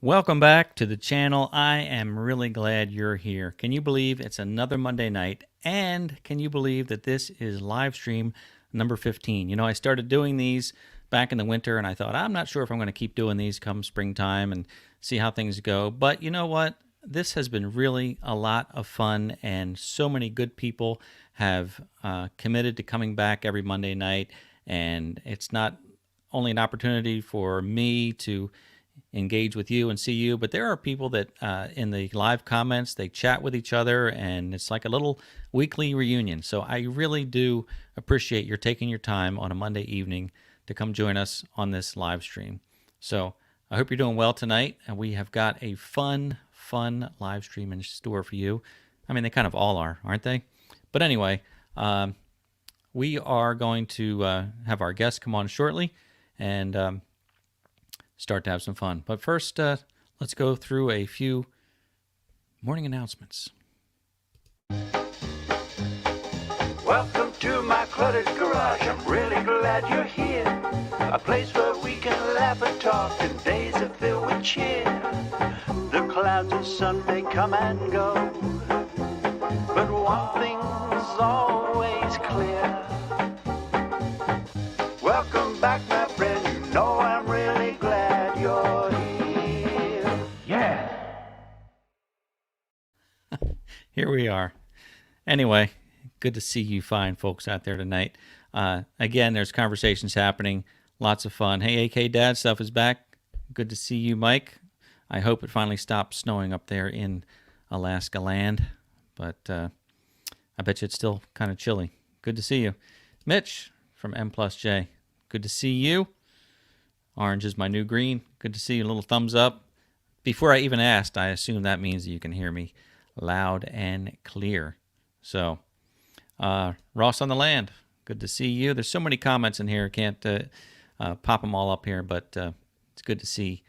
Welcome back to the channel. I am really glad you're here. Can you believe it's another Monday night? And can you believe that this is live stream number 15? You know, I started doing these back in the winter and I thought, I'm not sure if I'm going to keep doing these come springtime and see how things go. But you know what? This has been really a lot of fun, and so many good people have committed to coming back every Monday night. And it's not only an opportunity for me to engage with you and see you, but there are people that in the live comments, they chat with each other, and it's like a little weekly reunion. So I really do appreciate your taking your time on a Monday evening to come join us on this live stream. So I hope you're doing well tonight, and we have got a fun live stream in store for you. I mean, they kind of all are, aren't they? But anyway, we are going to have our guests come on shortly and start to have some fun. But first, let's go through a few morning announcements. Welcome to my cluttered garage. I'm really glad you're here. A place where we can laugh and talk, and days are filled with cheer. The clouds of sun may come and go, but one thing's always clear. Welcome back, my friend. You know I'm really glad you're here. Yeah. Here we are. Anyway, good to see you fine folks out there tonight. Again, there's conversations happening. Lots of fun. Hey, AK Dad, stuff is back. Good to see you, Mike. I hope it finally stops snowing up there in Alaska land. But I bet you it's still kind of chilly. Good to see you. Mitch from M+J. Good to see you. Orange is my new green. Good to see you. A little thumbs up. Before I even asked, I assume that means that you can hear me loud and clear. So, Ross on the land. Good to see you. There's so many comments in here. Can't pop them all up here, but it's good to see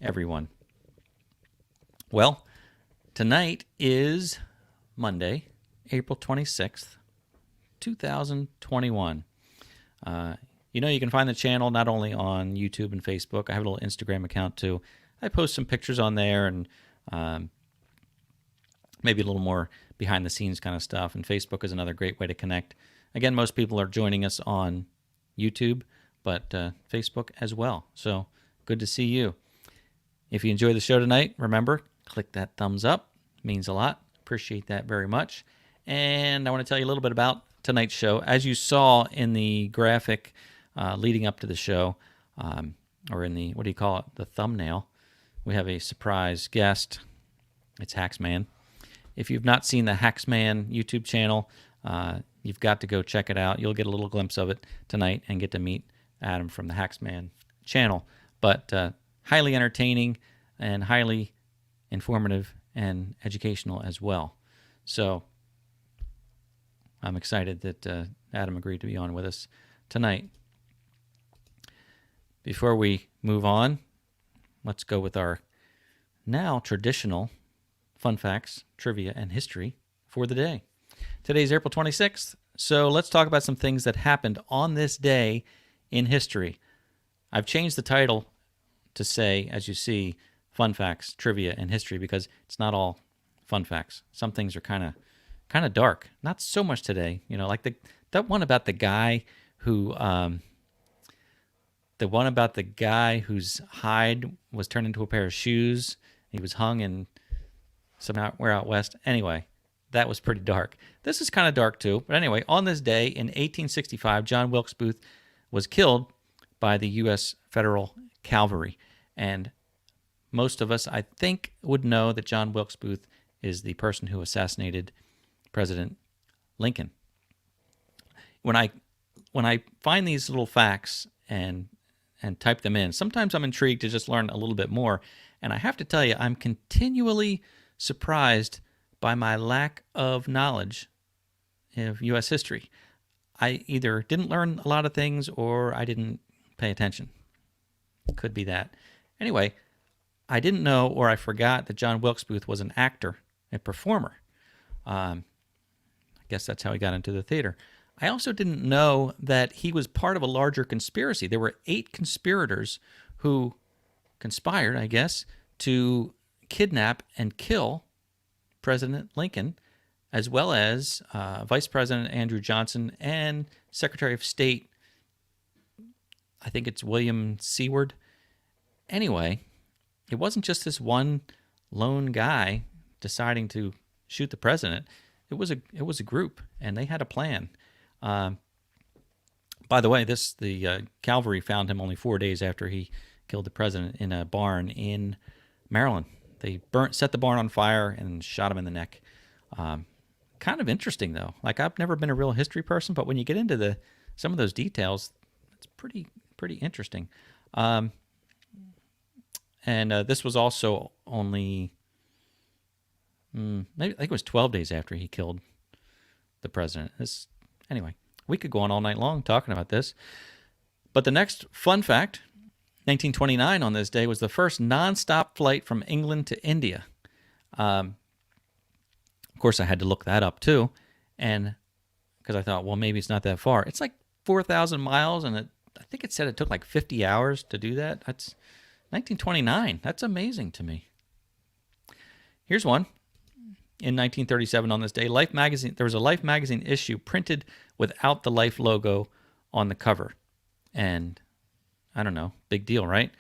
everyone. Well, tonight is Monday, April 26th, 2021. You know, you can find the channel not only on YouTube and Facebook. I have a little Instagram account too. I post some pictures on there and maybe a little more behind the scenes kind of stuff. And Facebook is another great way to connect. Again, most people are joining us on YouTube, but Facebook as well. So good to see you. If you enjoy the show tonight, remember, click that thumbs up. It means a lot. Appreciate that very much. And I want to tell you a little bit about tonight's show. As you saw in the graphic leading up to the show, or in the, what do you call it, the thumbnail, we have a surprise guest. It's HAXMAN. If you've not seen the HAXMAN YouTube channel, you've got to go check it out. You'll get a little glimpse of it tonight and get to meet Adam from the HAXMAN channel. But highly entertaining and highly informative and educational as well. So I'm excited that Adam agreed to be on with us tonight. Before we move on, let's go with our now traditional fun facts, trivia, and history for the day. Today's April 26th, so let's talk about some things that happened on this day in history. I've changed the title to say, as you see, fun facts, trivia, and history, because it's not all fun facts. Some things are kind of dark. Not so much today, you know, like that one about the guy who whose hide was turned into a pair of shoes. He was hung in somewhere out west. Anyway, that was pretty dark. This is kind of dark too. But anyway, on this day in 1865, John Wilkes Booth was killed by the U.S. Federal Cavalry. And most of us, I think, would know that John Wilkes Booth is the person who assassinated President Lincoln. When I find these little facts and type them in, sometimes I'm intrigued to just learn a little bit more. And I have to tell you, I'm continually surprised by my lack of knowledge of U.S. history. I either didn't learn a lot of things or I didn't pay attention. Could be that. Anyway, I didn't know, or I forgot, that John Wilkes Booth was an actor a performer. I guess that's how he got into the theater. I also didn't know that he was part of a larger conspiracy. There were 8 conspirators who conspired, I guess, to kidnap and kill President Lincoln, as well as Vice President Andrew Johnson and Secretary of State, I think it's William Seward. Anyway, it wasn't just this one lone guy deciding to shoot the president. It was a group, and they had a plan. By the way, the cavalry found him only 4 days after he killed the president in a barn in Maryland. They set the barn on fire and shot him in the neck. Kind of interesting, though. Like, I've never been a real history person, but when you get into some of those details, it's pretty interesting. And this was also only maybe I think it was 12 days after he killed the president. Anyway, we could go on all night long talking about this. But the next fun fact, 1929 on this day was the first nonstop flight from England to India. Of course, I had to look that up too, and because I thought, well, maybe it's not that far. It's like 4,000 miles, and I think it said it took like 50 hours to do that. That's 1929. That's amazing to me. Here's one. In 1937 on this day, Life magazine. There was a Life magazine issue printed without the Life logo on the cover, and I don't know, big deal, right?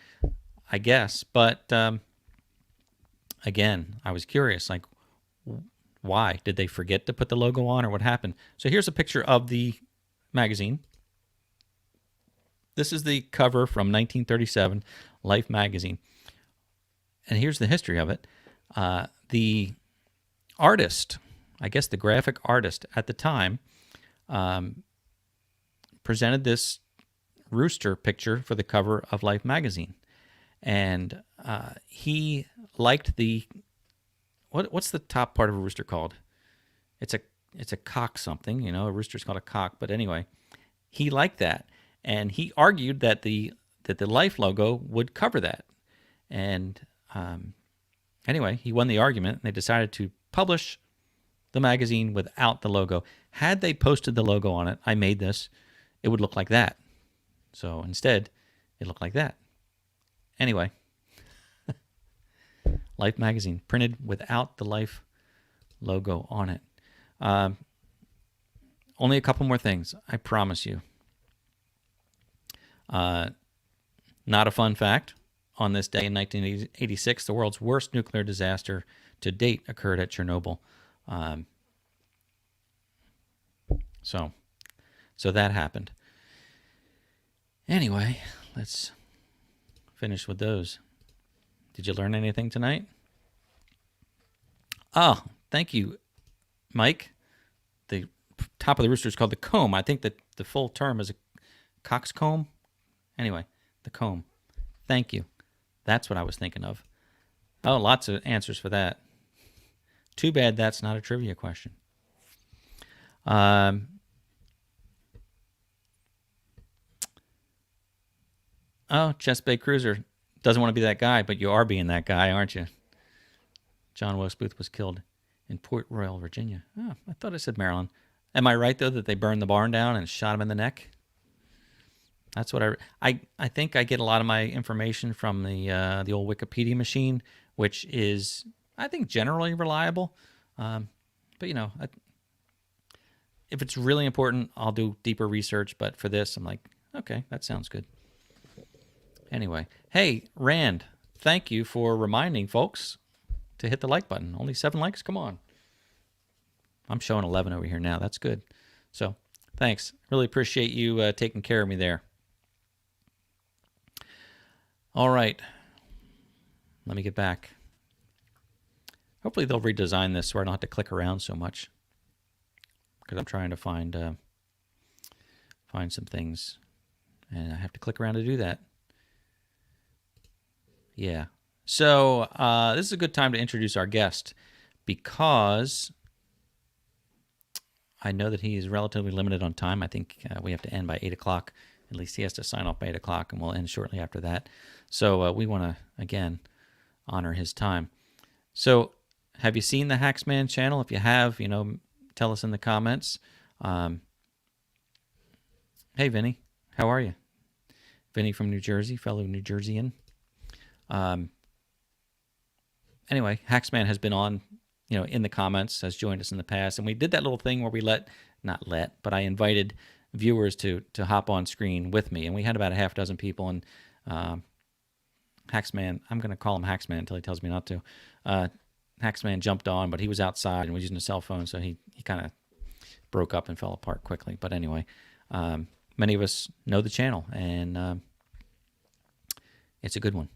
I guess, but again, I was curious, like, why did they forget to put the logo on, or what happened? So here's a picture of the magazine. This is the cover from 1937, Life magazine, and here's the history of it. The artist, I guess the graphic artist at the time, presented this rooster picture for the cover of Life magazine, and he liked the what's the top part of a rooster called? It's a cock something, you know. A rooster's called a cock, but anyway, he liked that, and he argued that the Life logo would cover that, and anyway, he won the argument, and they decided to publish the magazine without the logo. Had they posted the logo on it, I made this, it would look like that. So instead, it looked like that. Anyway, Life magazine printed without the Life logo on it. Only a couple more things, I promise you. Not a fun fact. On this day in 1986, the world's worst nuclear disaster to date occurred at Chernobyl. So that happened. Anyway, let's finish with those. Did you learn anything tonight? Oh, thank you, Mike. The top of the rooster is called the comb. I think that the full term is a coxcomb. Anyway, the comb. Thank you. That's what I was thinking of. Oh, lots of answers for that. Too bad that's not a trivia question. Oh, Chest Bay Cruiser doesn't want to be that guy, but you are being that guy, aren't you? John Wilkes Booth was killed in Port Royal, Virginia. Oh, I thought I said Maryland. Am I right, though, that they burned the barn down and shot him in the neck? That's what I think I get a lot of my information from the old Wikipedia machine, which is, I think, generally reliable. But, you know, if it's really important, I'll do deeper research. But for this, I'm like, okay, that sounds good. Anyway, hey, Rand, thank you for reminding folks to hit the like button. Only 7 likes? Come on. I'm showing 11 over here now. That's good. So thanks. Really appreciate you taking care of me there. All right. Let me get back. Hopefully they'll redesign this so I don't have to click around so much, because I'm trying to find some things, and I have to click around to do that. Yeah. So this is a good time to introduce our guest, because I know that he is relatively limited on time. I think we have to end by 8 o'clock. At least he has to sign off by 8 o'clock, and we'll end shortly after that. So we want to, again, honor his time. So have you seen the HAXMAN channel? If you have, tell us in the comments. Hey, Vinny, how are you? Vinny from New Jersey, fellow New Jerseyan. Anyway, HAXMAN has been on, in the comments, has joined us in the past, and we did that little thing where we but I invited viewers to hop on screen with me, and we had about a half dozen people, and HAXMAN, I'm going to call him HAXMAN until he tells me not to. HAXMAN jumped on, but he was outside and was using a cell phone, so he kind of broke up and fell apart quickly. But anyway, many of us know the channel, and it's a good one.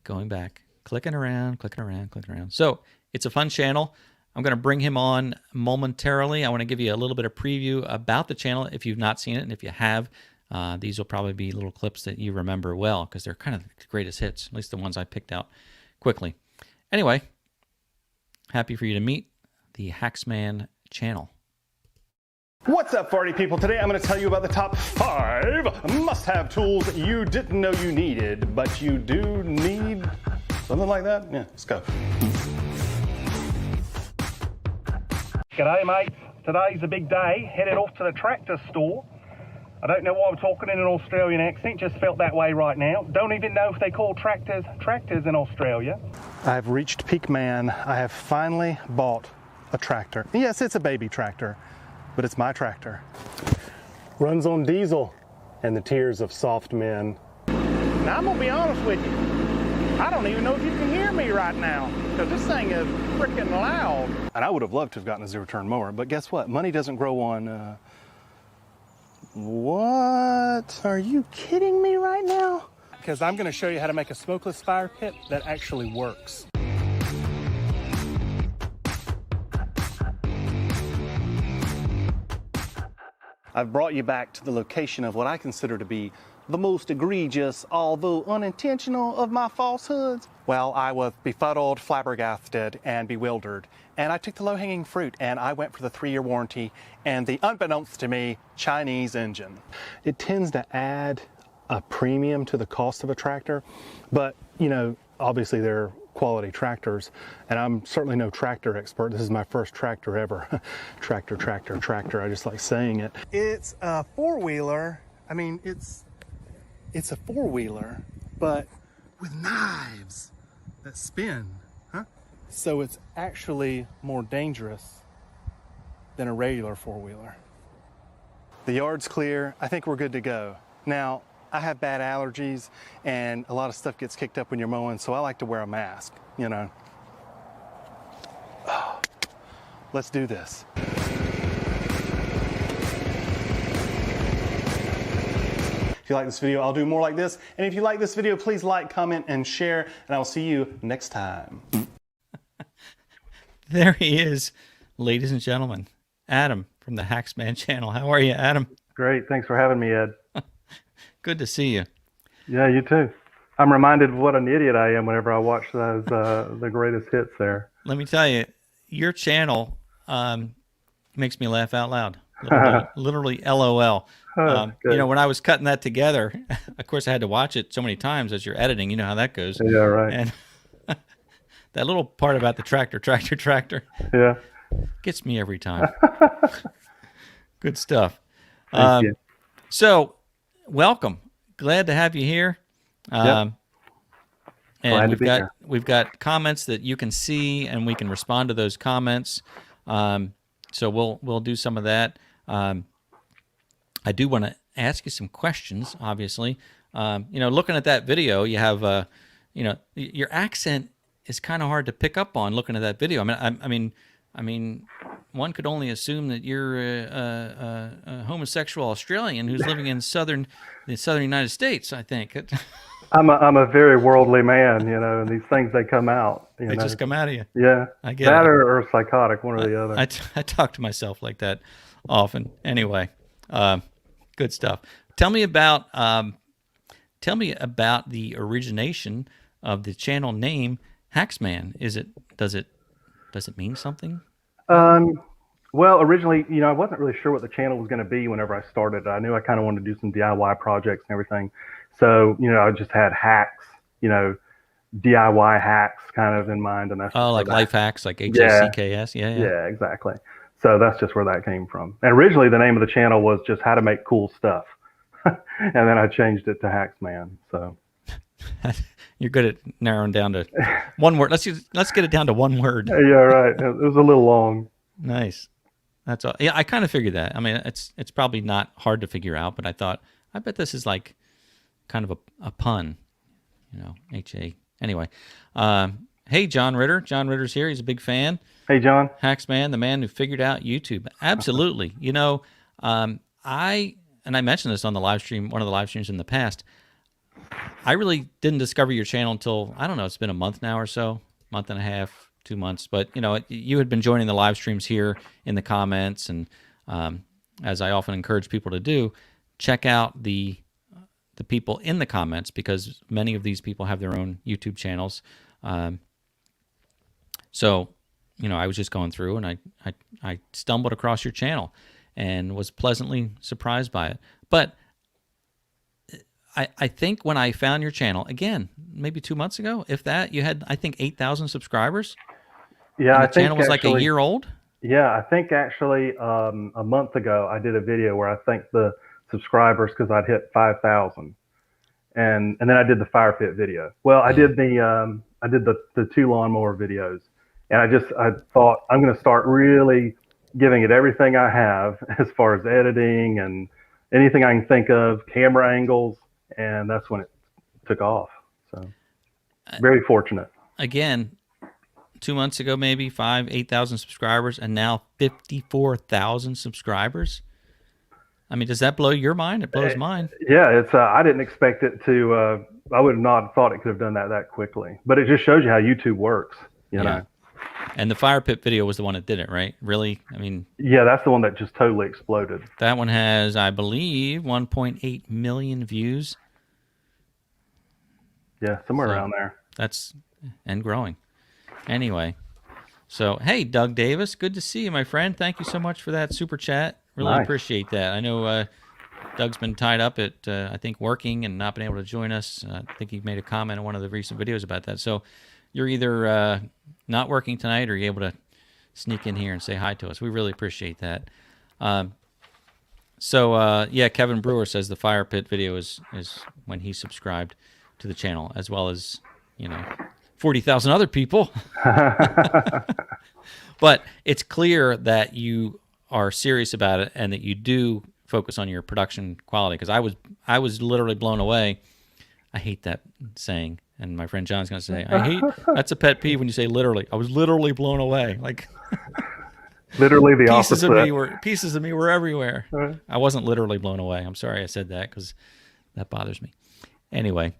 Going back, clicking around. So it's a fun channel. I'm going to bring him on momentarily. I want to give you a little bit of preview about the channel if you've not seen it, and if you have, these will probably be little clips that you remember well because they're kind of the greatest hits, at least the ones I picked out quickly. Anyway, happy for you to meet the HAXMAN channel. What's up, party people? Today I'm going to tell you about the top 5 must-have tools that you didn't know you needed, but you do need something like that. Yeah, let's go. G'day mates, today's a big day, headed off to the tractor store. I don't know why I'm talking in an Australian accent, just felt that way right now. Don't even know if they call tractors in Australia. I've reached peak man. I have finally bought a tractor. Yes, it's a baby tractor, but it's my tractor. Runs on diesel and the tears of soft men. Now I'm gonna be honest with you, I don't even know if you can hear me right now, because this thing is freaking loud. And I would have loved to have gotten a zero-turn mower, but guess what? Money doesn't grow on, What? Are you kidding me right now? Because I'm gonna show you how to make a smokeless fire pit that actually works. I've brought you back to the location of what I consider to be the most egregious, although unintentional, of my falsehoods. Well, I was befuddled, flabbergasted, and bewildered. And I took the low-hanging fruit, and I went for the 3-year warranty and the, unbeknownst to me, Chinese engine. It tends to add a premium to the cost of a tractor, but, obviously they're quality tractors, and I'm certainly no tractor expert. This is my first tractor ever. Tractor. I just like saying it. It's a four-wheeler. I mean, it's a four-wheeler, but with knives that spin, huh? So it's actually more dangerous than a regular four-wheeler. The yard's clear. I think we're good to go. Now, I have bad allergies, and a lot of stuff gets kicked up when you're mowing, so I like to wear a mask, Let's do this. If you like this video, I'll do more like this. And if you like this video, please like, comment, and share, and I'll see you next time. There he is, ladies and gentlemen. Adam from the HAXMAN channel. How are you, Adam? Great. Thanks for having me, Ed. Good to see you. Yeah, you too. I'm reminded of what an idiot I am whenever I watch those the greatest hits there. Let me tell you, your channel makes me laugh out loud. Literally LOL. When I was cutting that together, of course I had to watch it so many times as you're editing. You know how that goes. Yeah, right. And that little part about the tractor yeah, gets me every time. Good stuff. Thank you. So, welcome. Glad to have you here. Yep. And we've got comments that you can see, and we can respond to those comments. So we'll do some of that. I do want to ask you some questions. Obviously, looking at that video, you have your accent is kind of hard to pick up on looking at that video. I mean, one could only assume that you're a homosexual Australian who's living in the southern United States. I think. I'm a very worldly man, and these things they come out. They just come out of you. Yeah, I get that it. or psychotic, one or the other. I talk to myself like that often. Anyway, good stuff. Tell me about the origination of the channel name HAXMAN. Does it mean something? Well, originally, I wasn't really sure what the channel was going to be whenever I started. I knew I kind of wanted to do some DIY projects and everything. So, I just had hacks, DIY hacks kind of in mind, and that's Oh, just where like that, life hacks, like yeah, HACKS. Yeah, yeah. yeah, exactly. So that's just where that came from. And originally, the name of the channel was just how to make cool stuff, and then I changed it to HAXMAN. So You're good at narrowing down to one word. Let's get it down to one word. yeah, right. It was a little long. Nice. That's all. Yeah, I kind of figured that. I mean, it's probably not hard to figure out, but I thought I bet this is like kind of a pun, HA. Anyway, hey, John Ritter. John Ritter's here. He's a big fan. Hey, John. HAXMAN, the man who figured out YouTube. Absolutely. I mentioned this on the live stream, one of the live streams in the past. I really didn't discover your channel until, I don't know, it's been a month now or so, month and a half, 2 months. But, you had been joining the live streams here in the comments. And as I often encourage people to do, check out the people in the comments, because many of these people have their own YouTube channels. So, I was just going through, and I stumbled across your channel and was pleasantly surprised by it. But I think when I found your channel, again, maybe 2 months ago, if that, you had, I think, 8,000 subscribers. Yeah, and I the think channel was actually, like a year old. Yeah, I think actually a month ago I did a video where I thanked the subscribers because I'd hit 5,000, and then I did the fire pit video. Well, I did the two lawnmower videos, and I thought I'm going to start really giving it everything I have as far as editing and anything I can think of, camera angles, and that's when it took off. So very fortunate. Again, 2 months ago, maybe 8,000 subscribers, and now 54,000 subscribers. I mean, does that blow your mind? It blows mine. Yeah, it's. I didn't expect it to. I would not have thought it could have done that quickly. But it just shows you how YouTube works. You know. And the fire pit video was the one that did it, right? Really? I mean. Yeah, that's the one that just totally exploded. That one has, I believe, 1.8 million views. Yeah, somewhere around there. That's and growing. Anyway, so hey, Doug Davis, good to see you, my friend. Thank you so much for that super chat. Really appreciate that. I know Doug's been tied up at, I think, working and not been able to join us. I think he made a comment in one of the recent videos about that. So you're either not working tonight or you're able to sneak in here and say hi to us. We really appreciate that. Yeah, Kevin Brewer says the fire pit video is when he subscribed to the channel, as well as, 40,000 other people. But it's clear that you are serious about it and that you do focus on your production quality, because I was literally blown away. I hate that saying, and my friend John's going to say, that's a pet peeve when you say literally. I was literally blown away. Like literally the opposite. Pieces of me were everywhere. I wasn't literally blown away. I'm sorry I said that, because that bothers me. Anyway,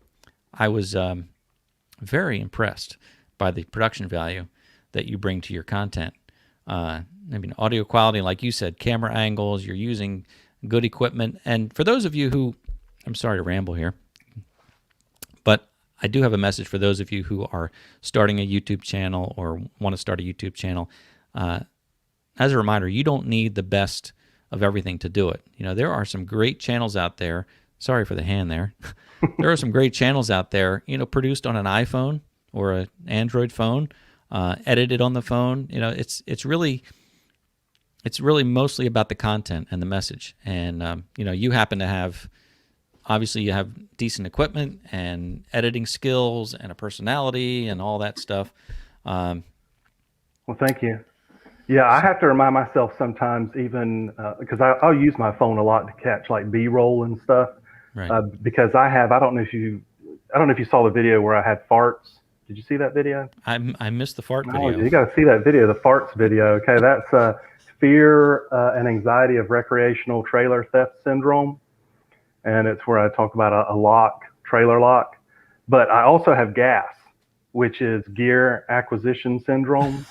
I was very impressed by the production value that you bring to your content. I mean, audio quality, like you said, camera angles, you're using good equipment. And for those of you who, I'm sorry to ramble here, but I do have a message for those of you who are starting a YouTube channel or want to start a YouTube channel. As a reminder, you don't need the best of everything to do it. There are some great channels out there. Sorry for the hand there. There are some great channels out there, produced on an iPhone or an Android phone, edited on the phone. It's really mostly about the content and the message. And you happen to have, obviously, you have decent equipment and editing skills and a personality and all that stuff. Well, thank you. Yeah, I have to remind myself sometimes, even because I'll use my phone a lot to catch like B-roll and stuff. Right. Because I don't know if you saw the video where I had farts. Did you see that video? I missed the fart video. You got to see that video, the farts video. Okay, that's fear and anxiety of recreational trailer theft syndrome, and it's where I talk about a trailer lock. But I also have GAS, which is gear acquisition syndrome.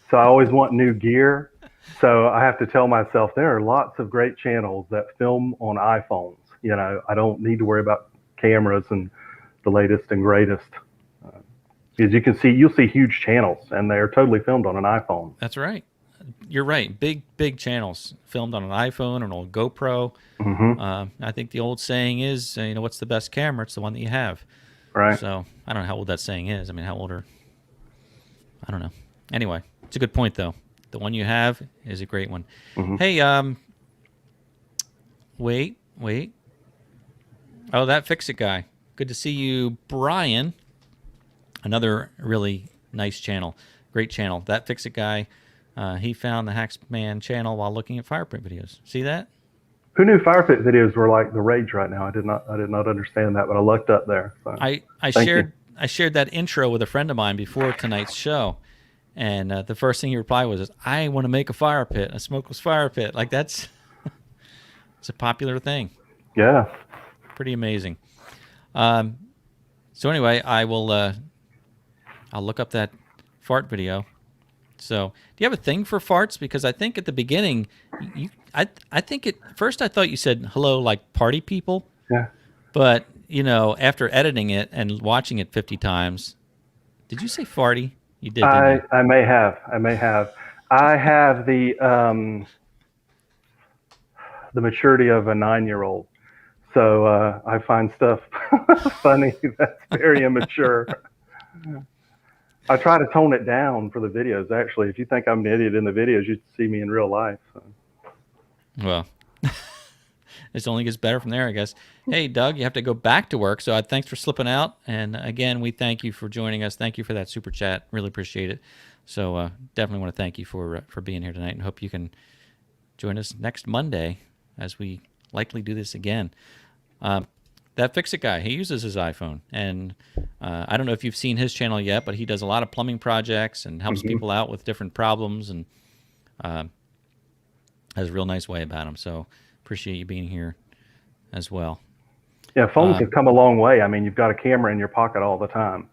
So I always want new gear. So I have to tell myself there are lots of great channels that film on iPhones. I don't need to worry about cameras and the latest and greatest. As you can see, you'll see huge channels, and they're totally filmed on an iPhone. That's right. You're right. Big channels filmed on an iPhone or an old GoPro. Mm-hmm. I think the old saying is, what's the best camera? It's the one that you have. Right. So I don't know how old that saying is. I mean, how old are? I don't know. Anyway, it's a good point though. The one you have is a great one. Mm-hmm. Hey, wait. Oh, that Fix It guy. Good to see you, Brian. Another really nice channel. Great channel. That Fix It guy, he found the HAXMAN channel while looking at fire pit videos. See that? Who knew fire pit videos were like the rage right now? I did not understand that, but I looked up there. So. I shared that intro with a friend of mine before tonight's show, and the first thing he replied was, "I want to make a fire pit, a smokeless fire pit." Like that's it's a popular thing. Yeah. Pretty amazing. So anyway, I'll look up that fart video. So, do you have a thing for farts? Because I think at the beginning, I think at first I thought you said hello like party people. Yeah. But after editing it and watching it 50 times, did you say farty? You did. Didn't you? I may have. I have the maturity of a 9-year-old. So I find stuff funny that's very immature. I try to tone it down for the videos. Actually, if you think I'm an idiot in the videos, you'd see me in real life. So. Well, it only gets better from there, I guess. Hey, Doug, you have to go back to work. So thanks for slipping out. And again, we thank you for joining us. Thank you for that super chat. Really appreciate it. So definitely want to thank you for being here tonight, and hope you can join us next Monday as we likely do this again. That Fix It guy, he uses his iPhone, and I don't know if you've seen his channel yet, but he does a lot of plumbing projects and helps people out with different problems, and has a real nice way about him. So appreciate you being here as well. Yeah, phones have come a long way. I mean, you've got a camera in your pocket all the time,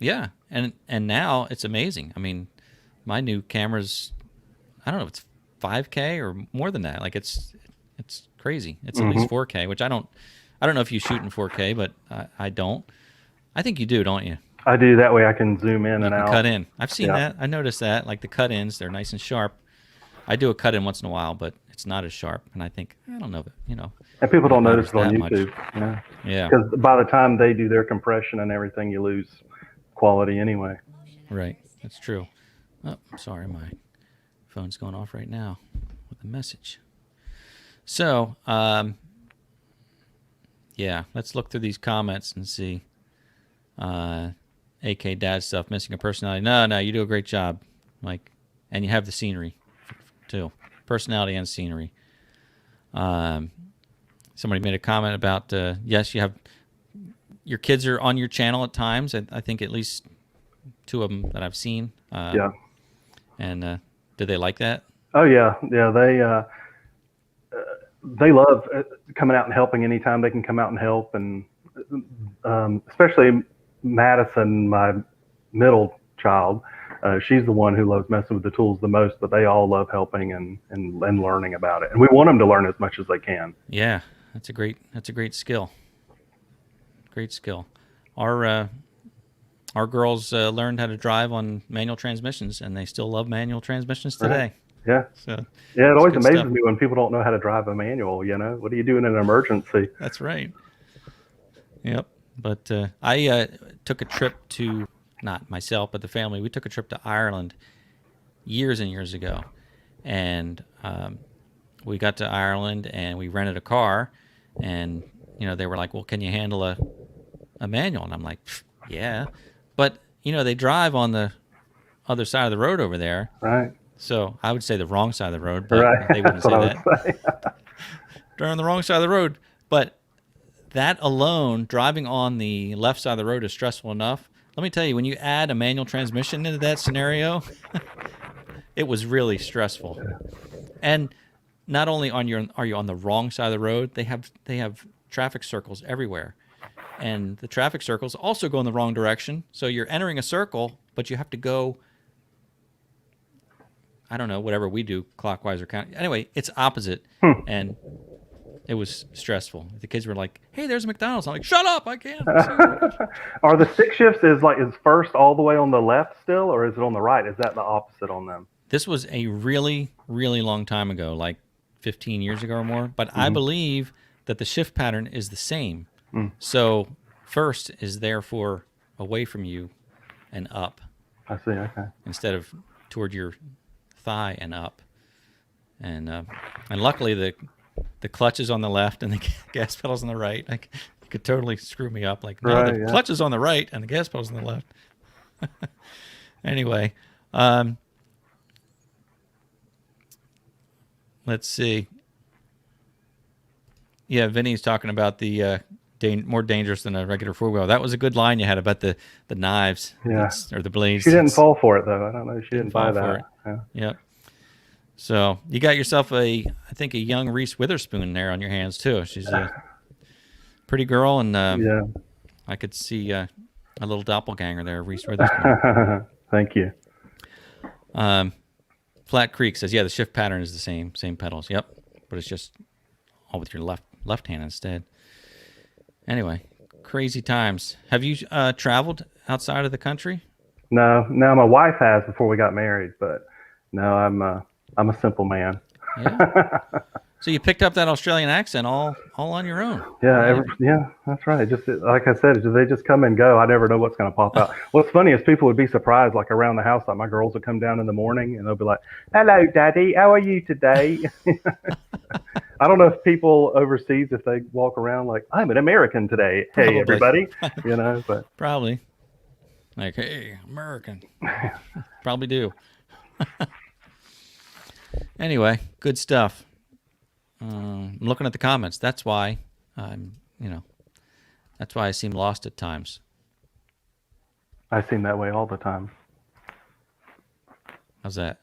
Yeah, and now it's amazing. I mean, my new camera's, I don't know, it's 5K or more than that. Like it's crazy. It's at least 4K, which I don't know if you shoot in 4K, but I don't. I think you do, don't you? I do. That way I can zoom in and out. Cut in. I've seen that. I noticed that. Like the cut-ins, they're nice and sharp. I do a cut-in once in a while, but it's not as sharp. And I think, I don't know, And people don't notice it on that YouTube. Yeah. Because by the time they do their compression and everything, you lose quality anyway. Right. That's true. Oh, sorry. My phone's going off right now with a message. So, yeah, let's look through these comments and see. AK Dad stuff, missing a personality. No, you do a great job, Mike. And you have the scenery, too. Personality and scenery. Somebody made a comment about, yes, you have, your kids are on your channel at times. I think at least 2 of them that I've seen. Yeah. And did they like that? Oh, yeah. Yeah, they love coming out and helping anytime they can come out and help. And especially Madison, my middle child, she's the one who loves messing with the tools the most, but they all love helping and learning about it. And we want them to learn as much as they can. Yeah, that's a great skill. Great skill. Our girls learned how to drive on manual transmissions, and they still love manual transmissions today. Right. Yeah. So, yeah, it always amazes me when people don't know how to drive a manual, What do you do in an emergency? That's right. Yep. But I took a trip to, not myself, but the family, we took a trip to Ireland years and years ago. And we got to Ireland and we rented a car. And, they were like, well, can you handle a manual? And I'm like, yeah. But, they drive on the other side of the road over there. Right. So I would say the wrong side of the road, but right. they wouldn't say that. They're on the wrong side of the road. But that alone, driving on the left side of the road is stressful enough. Let me tell you, when you add a manual transmission into that scenario, it was really stressful. And not only are you on the wrong side of the road, they have traffic circles everywhere. And the traffic circles also go in the wrong direction. So you're entering a circle, but you have to go, I don't know, whatever we do, clockwise or counter. Anyway, it's opposite, and it was stressful. The kids were like, "Hey, there's a McDonald's." I'm like, "Shut up, I can't." Are the stick shifts is first all the way on the left still, or is it on the right? Is that the opposite on them? This was a really, really long time ago, like 15 years ago or more. But I believe that the shift pattern is the same. So first is therefore away from you and up I see. Okay. instead of toward your thigh and up. And luckily the clutch is on the left and the gas pedal's on the right. Like, you could totally screw me up. Like, no, Right, the yeah. clutch is on the right and the gas pedal's on the left. Anyway, let's see. Yeah, Vinny's talking about the more dangerous than a regular four-wheel. That was a good line you had about the knives, Yeah. or the blades. She didn't fall for it though. I don't know. She didn't buy fall for that. it. Yeah. Yep. So you got yourself I think a young Reese Witherspoon there on your hands too. She's a pretty girl, and Yeah. I could see a little doppelganger there, Reese Witherspoon. Thank you. Flat Creek says, yeah, the shift pattern is the same pedals. Yep, but it's just all with your left hand instead. Anyway, crazy times. Have you traveled outside of the country? No, my wife has before we got married, but no, I'm a simple man. Yeah. So you picked up that Australian accent all on your own. Yeah, that's right. Just like I said, they just come and go. I never know what's going to pop out. What's funny is people would be surprised, like around the house, like my girls would come down in the morning and they'll be like, "Hello, Daddy, how are you today?" I don't know if people overseas, if they walk around like, "I'm an American today." Probably. Hey, everybody, but Probably. Like, hey, American. Probably do. Anyway, good stuff. I'm looking at the comments. That's why that's why I seem lost at times. I seem that way all the time. How's that?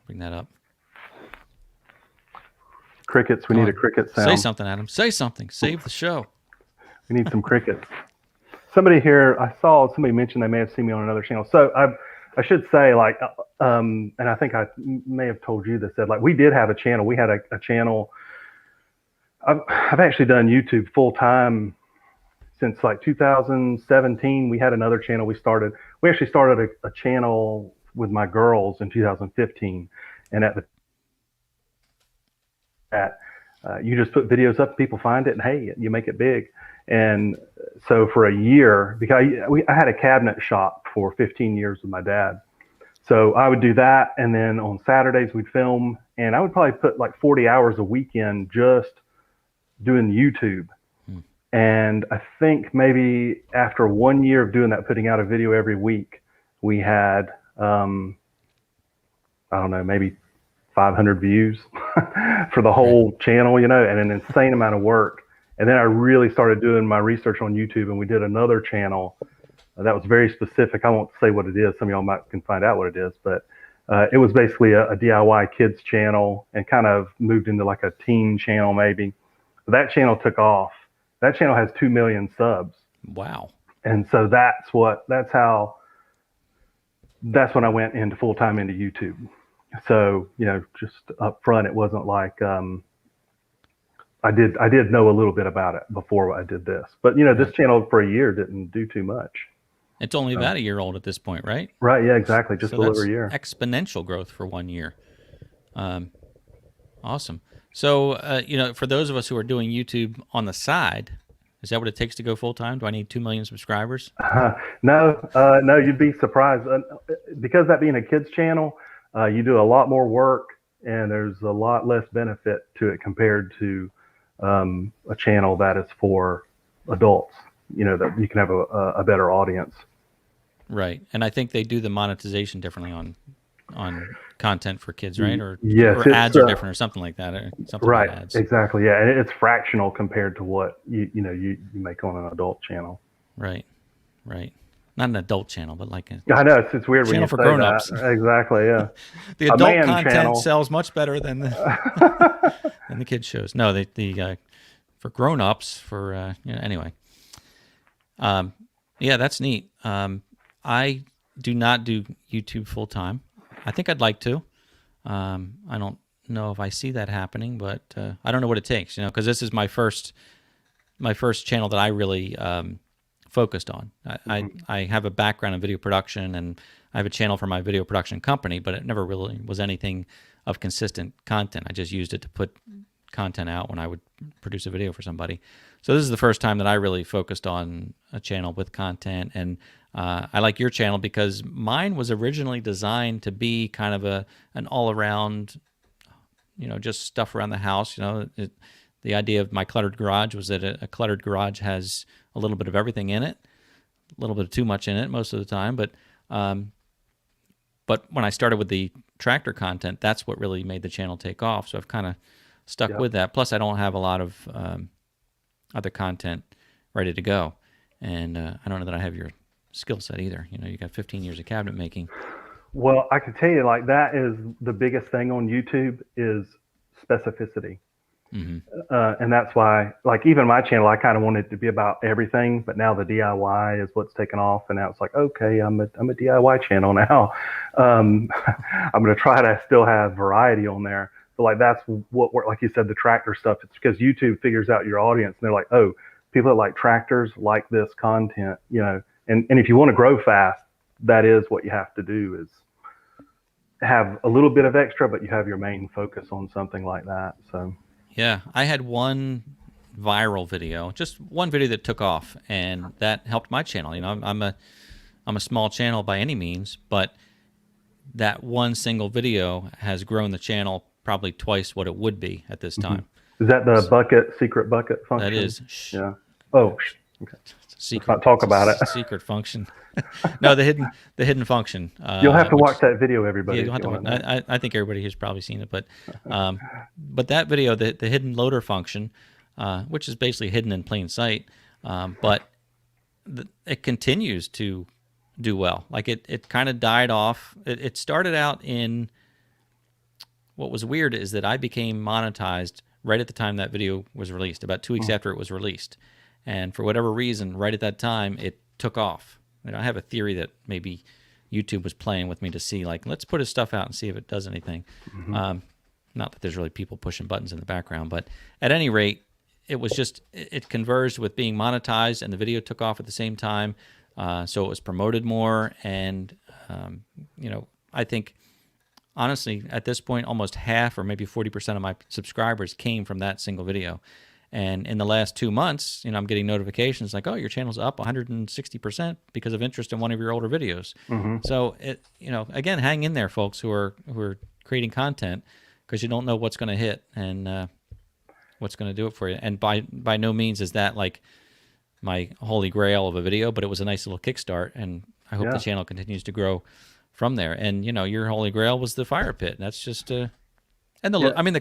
Bring that up. Crickets. We need a cricket sound. Say something, Adam. Say something. Save the show. We need some crickets. Somebody here, I saw somebody mention they may have seen me on another channel. So I should say, like, and I think I may have told you this, that like we did have a channel. We had a channel. I've actually done YouTube full time since like 2017. We had another channel we actually started a channel with my girls in 2015. And you just put videos up, people find it, and hey, you make it big. And so for a year, because I had a cabinet shop for 15 years with my dad. So I would do that. And then on Saturdays we'd film, and I would probably put like 40 hours a weekend just doing YouTube. And I think maybe after 1 year of doing that, putting out a video every week, we had, I don't know, maybe 500 views for the whole channel, and an insane amount of work. And then I really started doing my research on YouTube, and we did another channel that was very specific. I won't say what it is. Some of y'all can find out what it is, but it was basically a DIY kids channel, and kind of moved into like a teen channel maybe. That channel took off. That channel has 2 million subs. Wow. And so that's when I went into full-time into YouTube. So, just up front, it wasn't like, I did know a little bit about it before I did this, but this channel for a year didn't do too much. It's only about a year old at this point, right? Right. Yeah, exactly. Just a little over a year. Exponential growth for 1 year. Awesome. So, for those of us who are doing YouTube on the side, is that what it takes to go full time? Do I need 2 million subscribers? No, you'd be surprised. Because that being a kids channel, you do a lot more work, and there's a lot less benefit to it compared to a channel that is for adults. That you can have a better audience. Right, and I think they do the monetization differently on content for kids, right? Or yes, or ads are different, or something like that. Or something right, like ads. Exactly. Yeah, and it's fractional compared to what you make on an adult channel. Right. Not an adult channel, but like I know it's weird when you for say grown-ups. that. Exactly. Yeah. The adult content channel sells much better than the kids shows. No, the for grown-ups for anyway. Yeah, that's neat. I do not do YouTube full time. I think I'd like to. I don't know if I see that happening, but I don't know what it takes, because this is my first channel that I really focused on. I have a background in video production, and I have a channel for my video production company, but it never really was anything of consistent content. I just used it to put content out when I would produce a video for somebody. So this is the first time that I really focused on a channel with content. And I like your channel because mine was originally designed to be kind of an all-around, just stuff around the house. The idea of my cluttered garage was that a cluttered garage has a little bit of everything in it, a little bit of too much in it most of the time. But when I started with the tractor content, that's what really made the channel take off. So I've kind of stuck with that. Plus, I don't have a lot of other content ready to go. And I don't know that I have your skill set either. You got 15 years of cabinet making. Well, I can tell you, like, that is the biggest thing on YouTube is specificity. Mm-hmm. And that's why, like, even my channel, I kind of wanted it to be about everything, but now the DIY is what's taken off. And now it's like, okay, I'm a DIY channel now. I'm going to try to still have variety on there. But like, that's what, like you said, the tractor stuff, it's because YouTube figures out your audience and they're like, oh, people that like tractors like this content, and if you want to grow fast, that is what you have to do, is have a little bit of extra, but you have your main focus on something like that. So yeah, I had one viral video, just one video that took off, and that helped my channel. I'm a small channel by any means, but that one single video has grown the channel probably twice what it would be at this time. Is that the secret bucket function? That is. Yeah. Oh, okay. Secret, let's not talk about it. Secret function. No, the hidden function. You'll have to watch that video, everybody. Yeah, you'll have to watch. I think everybody here's probably seen it, but that video, the hidden loader function, which is basically hidden in plain sight, but it continues to do well. Like it kind of died off. It started out in. What was weird is that I became monetized right at the time that video was released, about 2 weeks after it was released. And for whatever reason, right at that time, it took off. I have a theory that maybe YouTube was playing with me to see, like, let's put his stuff out and see if it does anything. Not that there's really people pushing buttons in the background, but at any rate, it was just, it converged with being monetized, and the video took off at the same time. So it was promoted more. And, I think, honestly, at this point, almost half or maybe 40% of my subscribers came from that single video. And in the last 2 months, I'm getting notifications like, oh, your channel's up 160% because of interest in one of your older videos. So, again, hang in there, folks who are creating content, because you don't know what's going to hit and what's going to do it for you. And by no means is that like my holy grail of a video, but it was a nice little kickstart, and I hope the channel continues to grow from there. And your holy grail was the fire pit. And that's just the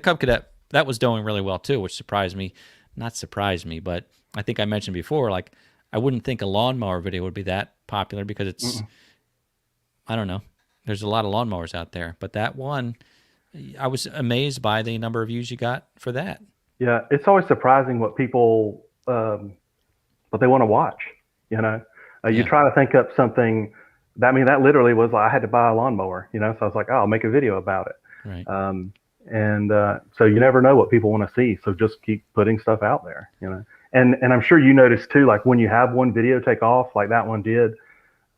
Cub Cadet, that was doing really well too, which surprised me. Not surprised me, but I think I mentioned before, like, I wouldn't think a lawnmower video would be that popular because it's I don't know, there's a lot of lawnmowers out there, but that one, I was amazed by the number of views you got for that. Yeah, it's always surprising what people what they want to watch. You try to think up something. That literally was like, I had to buy a lawnmower, so I was like, oh, I'll make a video about it. Right. So you never know what people want to see. So just keep putting stuff out there, And I'm sure you noticed too, like when you have one video take off, like that one did.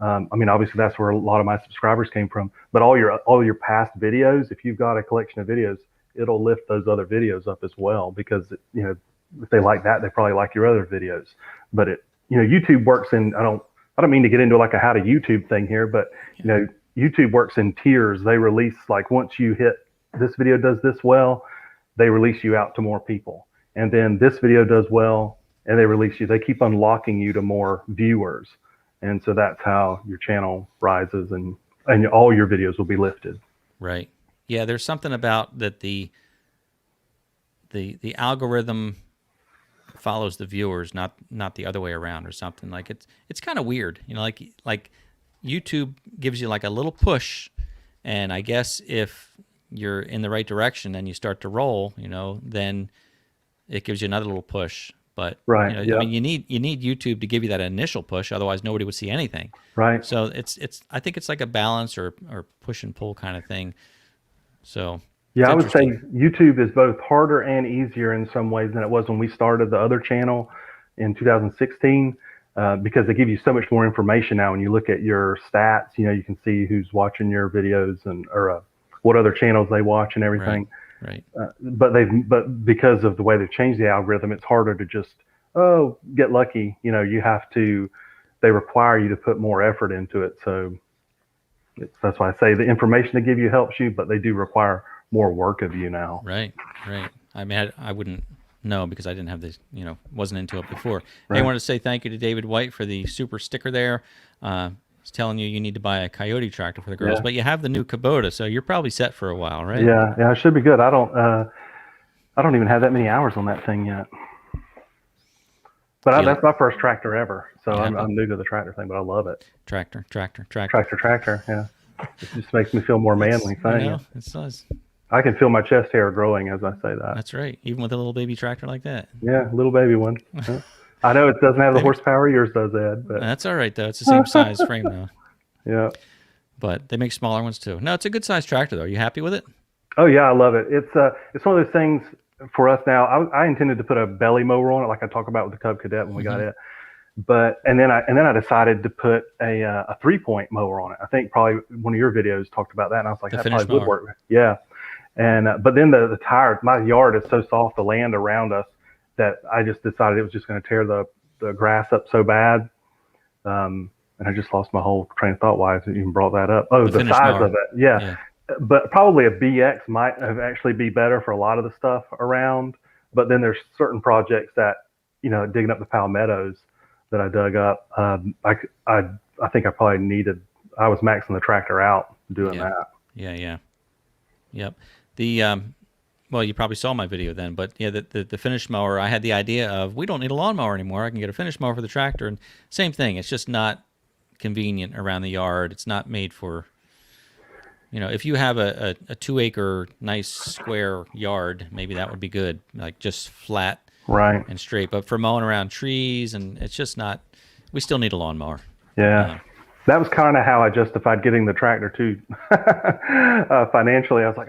Obviously that's where a lot of my subscribers came from. But all your past videos, if you've got a collection of videos, it'll lift those other videos up as well, because if they like that, they probably like your other videos. But YouTube works in, I don't mean to get into like a how to YouTube thing here, but YouTube works in tiers. They release, like, once you hit this video does this well, they release you out to more people. And then this video does well, and they keep unlocking you to more viewers. And so that's how your channel rises, and all your videos will be lifted. Right. Yeah, there's something about that the algorithm follows the viewers, not the other way around or something. Like it's kind of weird, like YouTube gives you like a little push, and I guess if you're in the right direction and you start to roll, then it gives you another little push. But right, you need YouTube to give you that initial push, otherwise nobody would see anything. Right. So it's I think it's like a balance or push and pull kind of thing. So yeah, I would say YouTube is both harder and easier in some ways than it was when we started the other channel in 2016, because they give you so much more information now. When you look at your stats, you can see who's watching your videos or what other channels they watch and everything. Right. But because of the way they've changed the algorithm, it's harder to just get lucky. They require you to put more effort into it. So that's why I say the information they give you helps you, but they do require more work of you now. Right. I mean, I wouldn't know because I didn't have this, wasn't into it before. Right. Hey, I wanted to say thank you to David White for the super sticker there. He's telling you need to buy a Coyote tractor for the girls, but you have the new Kubota, so you're probably set for a while, right? Yeah, it should be good. I don't even have that many hours on that thing yet. But that's my first tractor ever, so I'm new to the tractor thing, but I love it. Tractor. Yeah, it just makes me feel more manly saying it. It does. I can feel my chest hair growing as I say that. That's right, even with a little baby tractor like that. Yeah, little baby one. I know it doesn't have the horsepower yours does, Ed. But that's all right though. It's the same size frame though. Yeah. But they make smaller ones too. No, it's a good sized tractor though. Are you happy with it? Oh yeah, I love it. It's one of those things for us now. I intended to put a belly mower on it, like I talked about with the Cub Cadet when we got it. And then I decided to put a 3-point mower on it. I think probably one of your videos talked about that, and I was like, that probably would work. Yeah. And but then the tires, my yard is so soft, the land around us, that I just decided it was just going to tear the grass up so bad. And I just lost my whole train of thought. Why I even brought that up? Oh, the size of it. Yeah. But probably a BX might have actually be better for a lot of the stuff around. But then there's certain projects that, digging up the palmettos that I dug up. I think I probably I was maxing the tractor out doing that. Yeah. Yep. Well, you probably saw my video then, but yeah, the finish mower, I had the idea of, we don't need a lawnmower anymore. I can get a finish mower for the tractor, and same thing. It's just not convenient around the yard. It's not made for, if you have a 2-acre nice square yard, maybe that would be good, like just flat and straight. But for mowing around trees, and it's just not, we still need a lawnmower. Yeah. That was kind of how I justified getting the tractor too. Financially, I was like,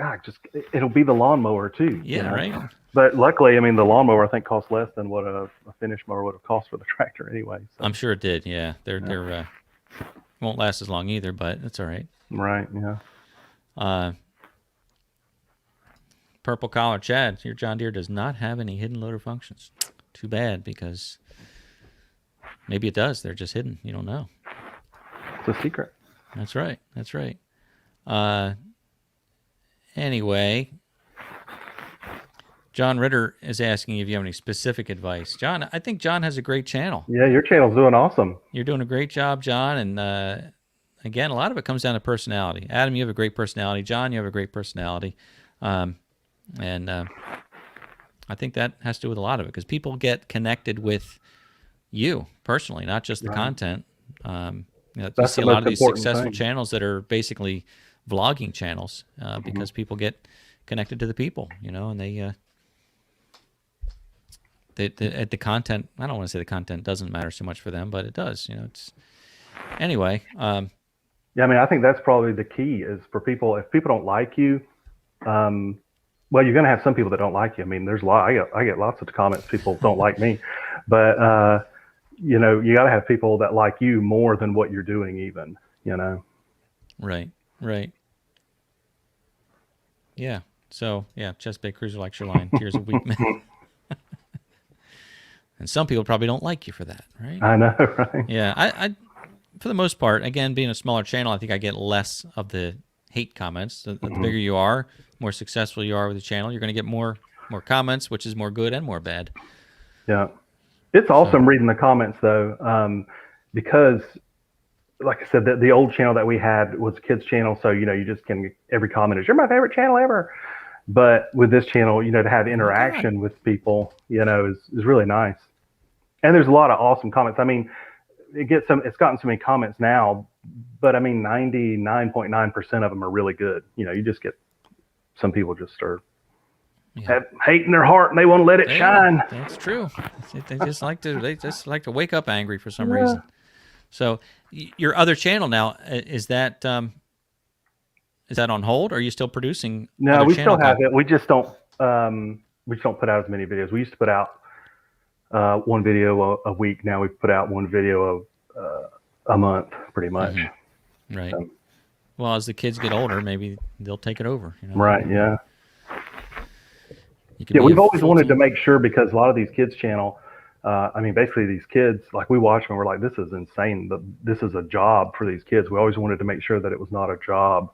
it'll be the lawnmower too. Yeah, right. But luckily, I mean, the lawnmower I think costs less than what a finish mower would have cost for the tractor anyway. So. I'm sure it did. Yeah, they're won't last as long either, but that's all right. Right. Yeah. Purple Collar Chad, your John Deere does not have any hidden loader functions. Too bad, because maybe it does. They're just hidden. You don't know. It's a secret. That's right. Anyway, John Ritter is asking if you have any specific advice. John, I think John has a great channel. Yeah, your channel's doing awesome. You're doing a great job, John. And again, a lot of it comes down to personality. Adam, you have a great personality. John, you have a great personality. And I think that has to do with a lot of it, because people get connected with you personally, not just the content. You see a lot of these successful channels that are basically vlogging channels because people get connected to the people, and the content. I don't want to say the content doesn't matter so much for them, but it does. It's anyway. Yeah, I mean, I think that's probably the key is for people. If people don't like you, well, you're going to have some people that don't like you. I mean, there's a lot. I get lots of comments. People don't like me, but. You got to have people that like you more than what you're doing even, Right. Yeah. So, yeah, Chest Bay Cruiser likes your line, Tears of Weak Men. And some people probably don't like you for that, right? I know, right? Yeah. I for the most part, again, being a smaller channel, I think I get less of the hate comments. The bigger you are, more successful you are with the channel, you're going to get more comments, which is more good and more bad. Yeah. It's awesome reading the comments though, because like I said, the old channel that we had was a kids channel. So, you just can, every comment is, you're my favorite channel ever. But with this channel, to have interaction with people, is really nice. And there's a lot of awesome comments. I mean, it's gotten so many comments now, but I mean, 99.9% of them are really good. You just get, some people just are have hate in their heart and they want to let it shine. That's true. They just like to wake up angry for some reason. So your other channel now, is that on hold, or are you still producing? No, we still have it. We just don't put out as many videos. We used to put out one video a week. Now we put out one video a month pretty much. Mm-hmm. Right. Well, as the kids get older, maybe they'll take it over. Right. Yeah. You could Yeah, be a we've always wanted to full-time. make sure, because a lot of these kids channel, I mean, basically these kids, like we watch them, we're like, this is insane. This is a job for these kids. We always wanted to make sure that it was not a job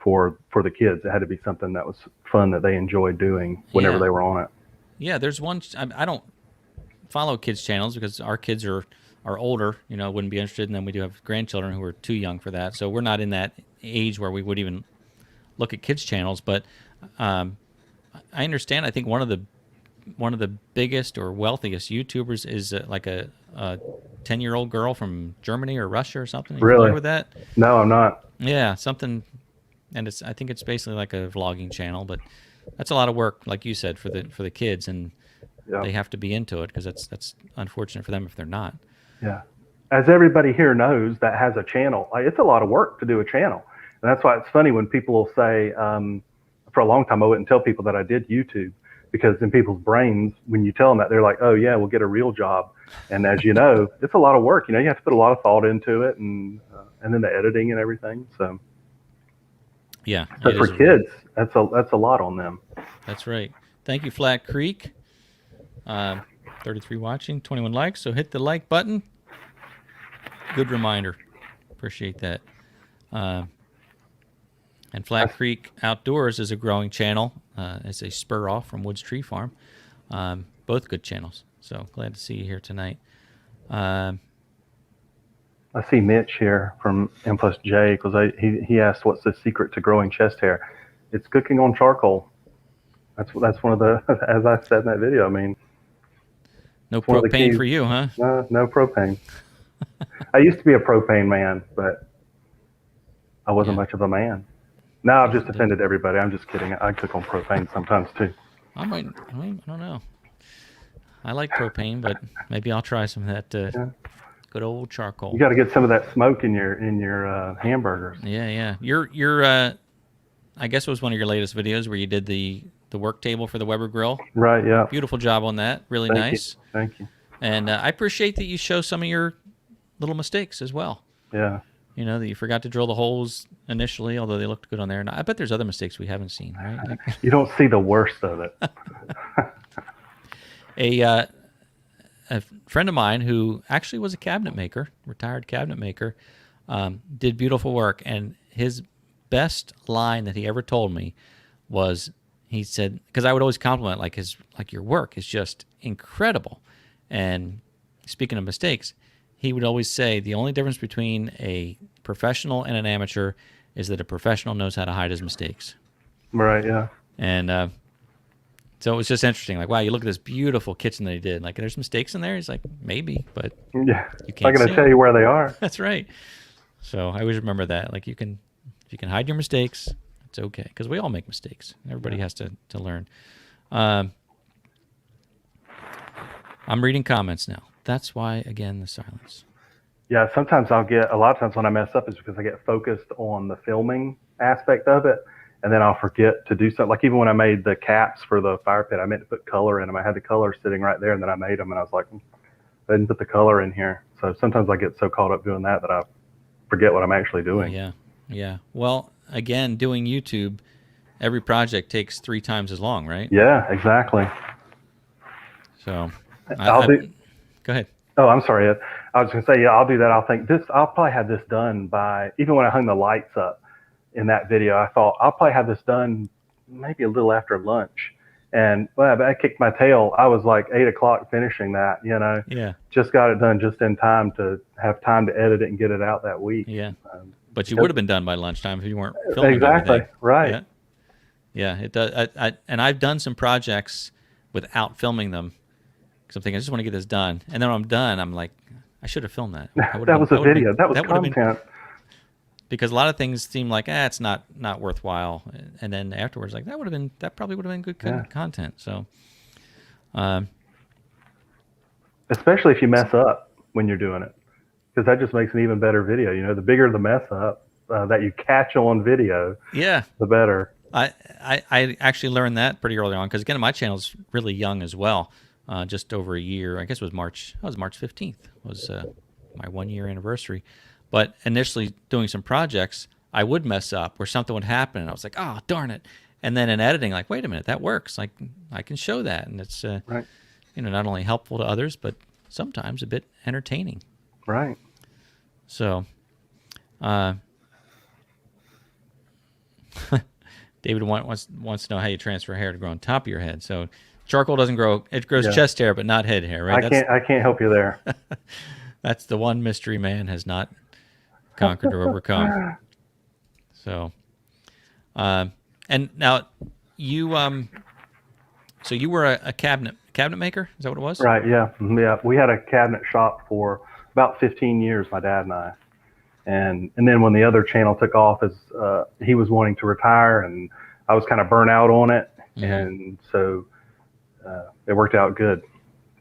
for the kids. It had to be something that was fun, that they enjoyed doing whenever Yeah. they were on it. Yeah, there's one. I don't follow kids channels because our kids are older. You know, wouldn't be interested, and then we do have grandchildren who are too young for that. So we're not in that age where we would even look at kids channels. But I understand. I think one of the biggest or wealthiest YouTubers is like a 10-year-old girl from Germany or Russia or something. Are you Really? familiar with that? No, I'm not. Yeah, something, and I think it's basically like a vlogging channel, but that's a lot of work, like you said, for the kids, and Yeah. they have to be into it because that's unfortunate for them if they're not. Yeah. As everybody here knows that has a channel, like, it's a lot of work to do a channel. And that's why it's funny when people will say, for a long time, I wouldn't tell people that I did YouTube, because in people's brains, when you tell them that, they're like, oh yeah, we'll get a real job. And as you know, it's a lot of work. You know, you have to put a lot of thought into it, and then the editing and everything. So, Yeah, but it for is kids, that's a lot on them. That's right. Thank you, Flat Creek. 33 watching, 21 likes. So hit the like button. Good reminder. Appreciate that. And Flat Creek Outdoors is a growing channel. It's a spur off from Woods Tree Farm. Both good channels. So glad to see you here tonight. I see Mitch here from M+J, because he asked, what's the secret to growing chest hair? It's cooking on charcoal. That's one of the, as I said in that video, I mean, No one of the propane keys. for you, huh? No propane. I used to be a propane man, but I wasn't much of a man. Now I've just offended everybody. I'm just kidding. I cook on propane sometimes too. I don't know. I like propane, but maybe I'll try some of that good old charcoal. You got to get some of that smoke in your hamburgers. Yeah. Your I guess it was one of your latest videos where you did the work table for the Weber grill. Right. Yeah. Beautiful job on that. Really Thank nice. you. Thank you. And I appreciate that you show some of your little mistakes as well. Yeah. You know, that you forgot to drill the holes initially, although they looked good on there. And I bet there's other mistakes we haven't seen, right? Like, You don't see the worst of it. a friend of mine who actually was a cabinet maker, retired cabinet maker, did beautiful work. And his best line that he ever told me was, he said, because I would always compliment like your work is just incredible. And speaking of mistakes, he would always say the only difference between a professional and an amateur is that a professional knows how to hide his mistakes. Right. Yeah. And so it was just interesting. Like, wow, you look at this beautiful kitchen that he did. Like, there's mistakes in there. He's like, maybe, but Yeah. you can't I'm not going see to tell them. you where they are. That's right. So I always remember that. Like, if you can hide your mistakes, it's okay, because we all make mistakes. Everybody has to learn. I'm reading comments now. That's why, again, the silence. Yeah, sometimes a lot of times when I mess up is because I get focused on the filming aspect of it, and then I'll forget to do something. Like even when I made the caps for the fire pit, I meant to put color in them. I had the color sitting right there, and then I made them, and I was like, I didn't put the color in here. So sometimes I get so caught up doing that I forget what I'm actually doing. Yeah. Well, again, doing YouTube, every project takes 3 times as long, right? Yeah, exactly. So Go ahead. Oh, I'm sorry, Ed. I was going to say, yeah, I'll do that. I'll probably have this done by, even when I hung the lights up in that video, I thought I'll probably have this done maybe a little after lunch. And well, I kicked my tail. I was like 8 o'clock finishing that, Yeah. just got it done just in time to have time to edit it and get it out that week. Yeah. But you would have been done by lunchtime if you weren't filming Exactly. everything. Right. Yeah, it does. And I've done some projects without filming them because I'm thinking I just want to get this done. And then when I'm done, I'm like, I should have filmed that. That was a video. That was content. Because a lot of things seem like, it's not worthwhile. And then afterwards, like that probably would have been good content. So, especially if you mess up when you're doing it, because that just makes an even better video. The bigger the mess up that you catch on video, the better. I actually learned that pretty early on because, again, my channel's really young as well. Just over a year. I guess it was March 15th was my 1-year anniversary. But initially doing some projects, I would mess up or something would happen, and I was like, oh, darn it. And then in editing, like, wait a minute, that works. Like, I can show that, and it's Right. not only helpful to others, but sometimes a bit entertaining. Right. So, David wants to know how you transfer hair to grow on top of your head. So, charcoal doesn't grow; it grows chest hair, but not head hair, right? I can't help you there. That's the one mystery man has not conquered or overcome. So, and now you so you were a cabinet maker? Is that what it was? Right. Yeah. Yeah. We had a cabinet shop for about 15 years, my dad and I. And then when the other channel took off, as he was wanting to retire, and I was kind of burnt out on it, and so it worked out good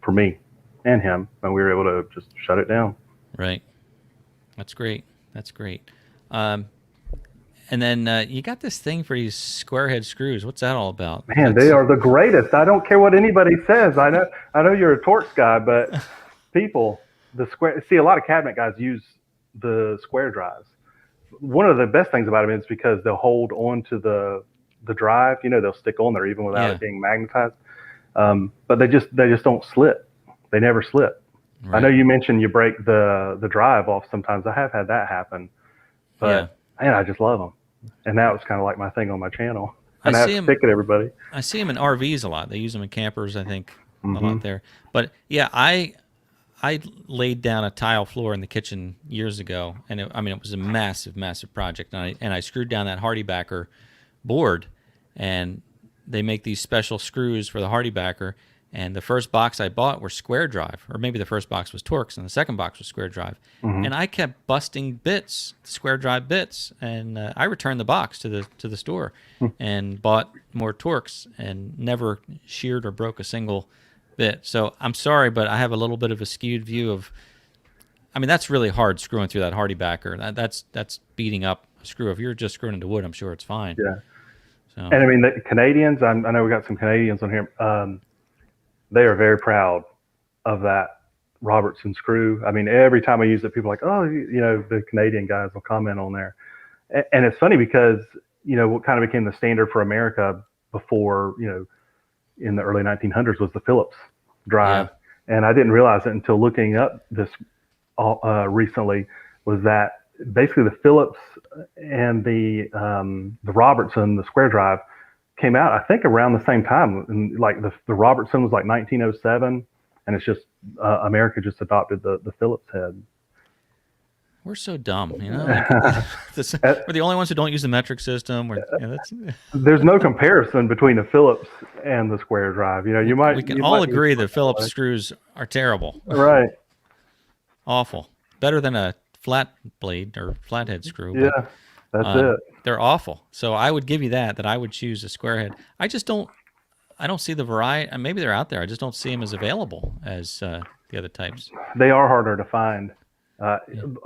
for me and him, and we were able to just shut it down. Right. That's great. That's great. And then you got this thing for these square head screws. What's that all about? Man, they are the greatest. I don't care what anybody says. I know you're a Torx guy, but people, see, a lot of cabinet guys use the square drives. One of the best things about them is because they'll hold on to the drive. They'll stick on there even without it being magnetized. But they just don't slip. They never slip. Right. I know you mentioned you break the drive off sometimes. I have had that happen, but man, I just love them. And now it's kind of like my thing on my channel. And I have to stick at everybody. I see them in RVs a lot. They use them in campers, I think, a lot there. But yeah, I laid down a tile floor in the kitchen years ago, and it was a massive, massive project. And I screwed down that HardieBacker board, and they make these special screws for the HardieBacker. And the first box I bought were square drive, or maybe the first box was Torx, and the second box was square drive. And I kept busting bits, square drive bits, and I returned the box to the store and bought more Torx, and never sheared or broke a single bit. So I'm sorry, but I have a little bit of a skewed view of. That's really hard screwing through that HardieBacker. That's beating up a screw. If you're just screwing into wood, I'm sure it's fine. Yeah. So. And the Canadians, I know we got some Canadians on here. They are very proud of that Robertson screw. Every time I use it, people are like, oh, the Canadian guys will comment on there. And it's funny because, what kind of became the standard for America before, in the early 1900s was the Phillips drive. Yeah. And I didn't realize it until looking up this recently, was that basically the Phillips and the Robertson, the square drive, came out, I think, around the same time. And like the Robertson was like 1907, and it's just America just adopted the Phillips head. We're so dumb, we're the only ones who don't use the metric system. There's no comparison between the Phillips and the square drive. We can all agree that Phillips screws are terrible. Right. Awful. Better than a flat blade or flathead screw. Yeah, that's it. They're awful. So I would give you that I would choose a square head. I don't see the variety. And maybe they're out there. I just don't see them as available as the other types. They are harder to find. A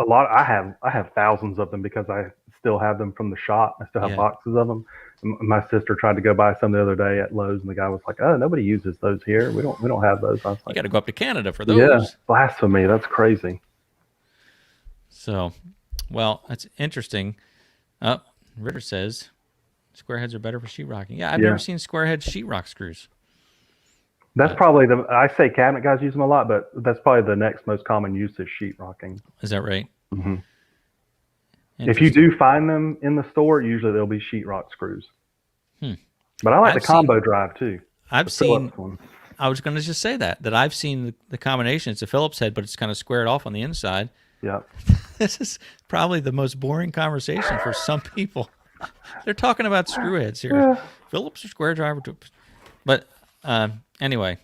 lot. I have thousands of them because I still have them from the shop. I still have boxes of them. My sister tried to go buy some the other day at Lowe's, and the guy was like, "Oh, nobody uses those here. We don't have those." I was like, "You got to go up to Canada for those." Yeah, blasphemy. That's crazy. So, well, that's interesting. Ritter says square heads are better for sheetrocking. Yeah, I've never seen square head sheetrock screws. That's probably I say cabinet guys use them a lot, but that's probably the next most common use is sheetrocking. Is that right? Mm-hmm. If you do find them in the store, usually they'll be sheetrock screws. But I like the combo drive too. I was going to just say that I've seen the combination. It's a Phillips head, but it's kind of squared off on the inside. Yeah. This is probably the most boring conversation for some people. They're talking about screw heads here. Yeah. Phillips or square drive. But anyway,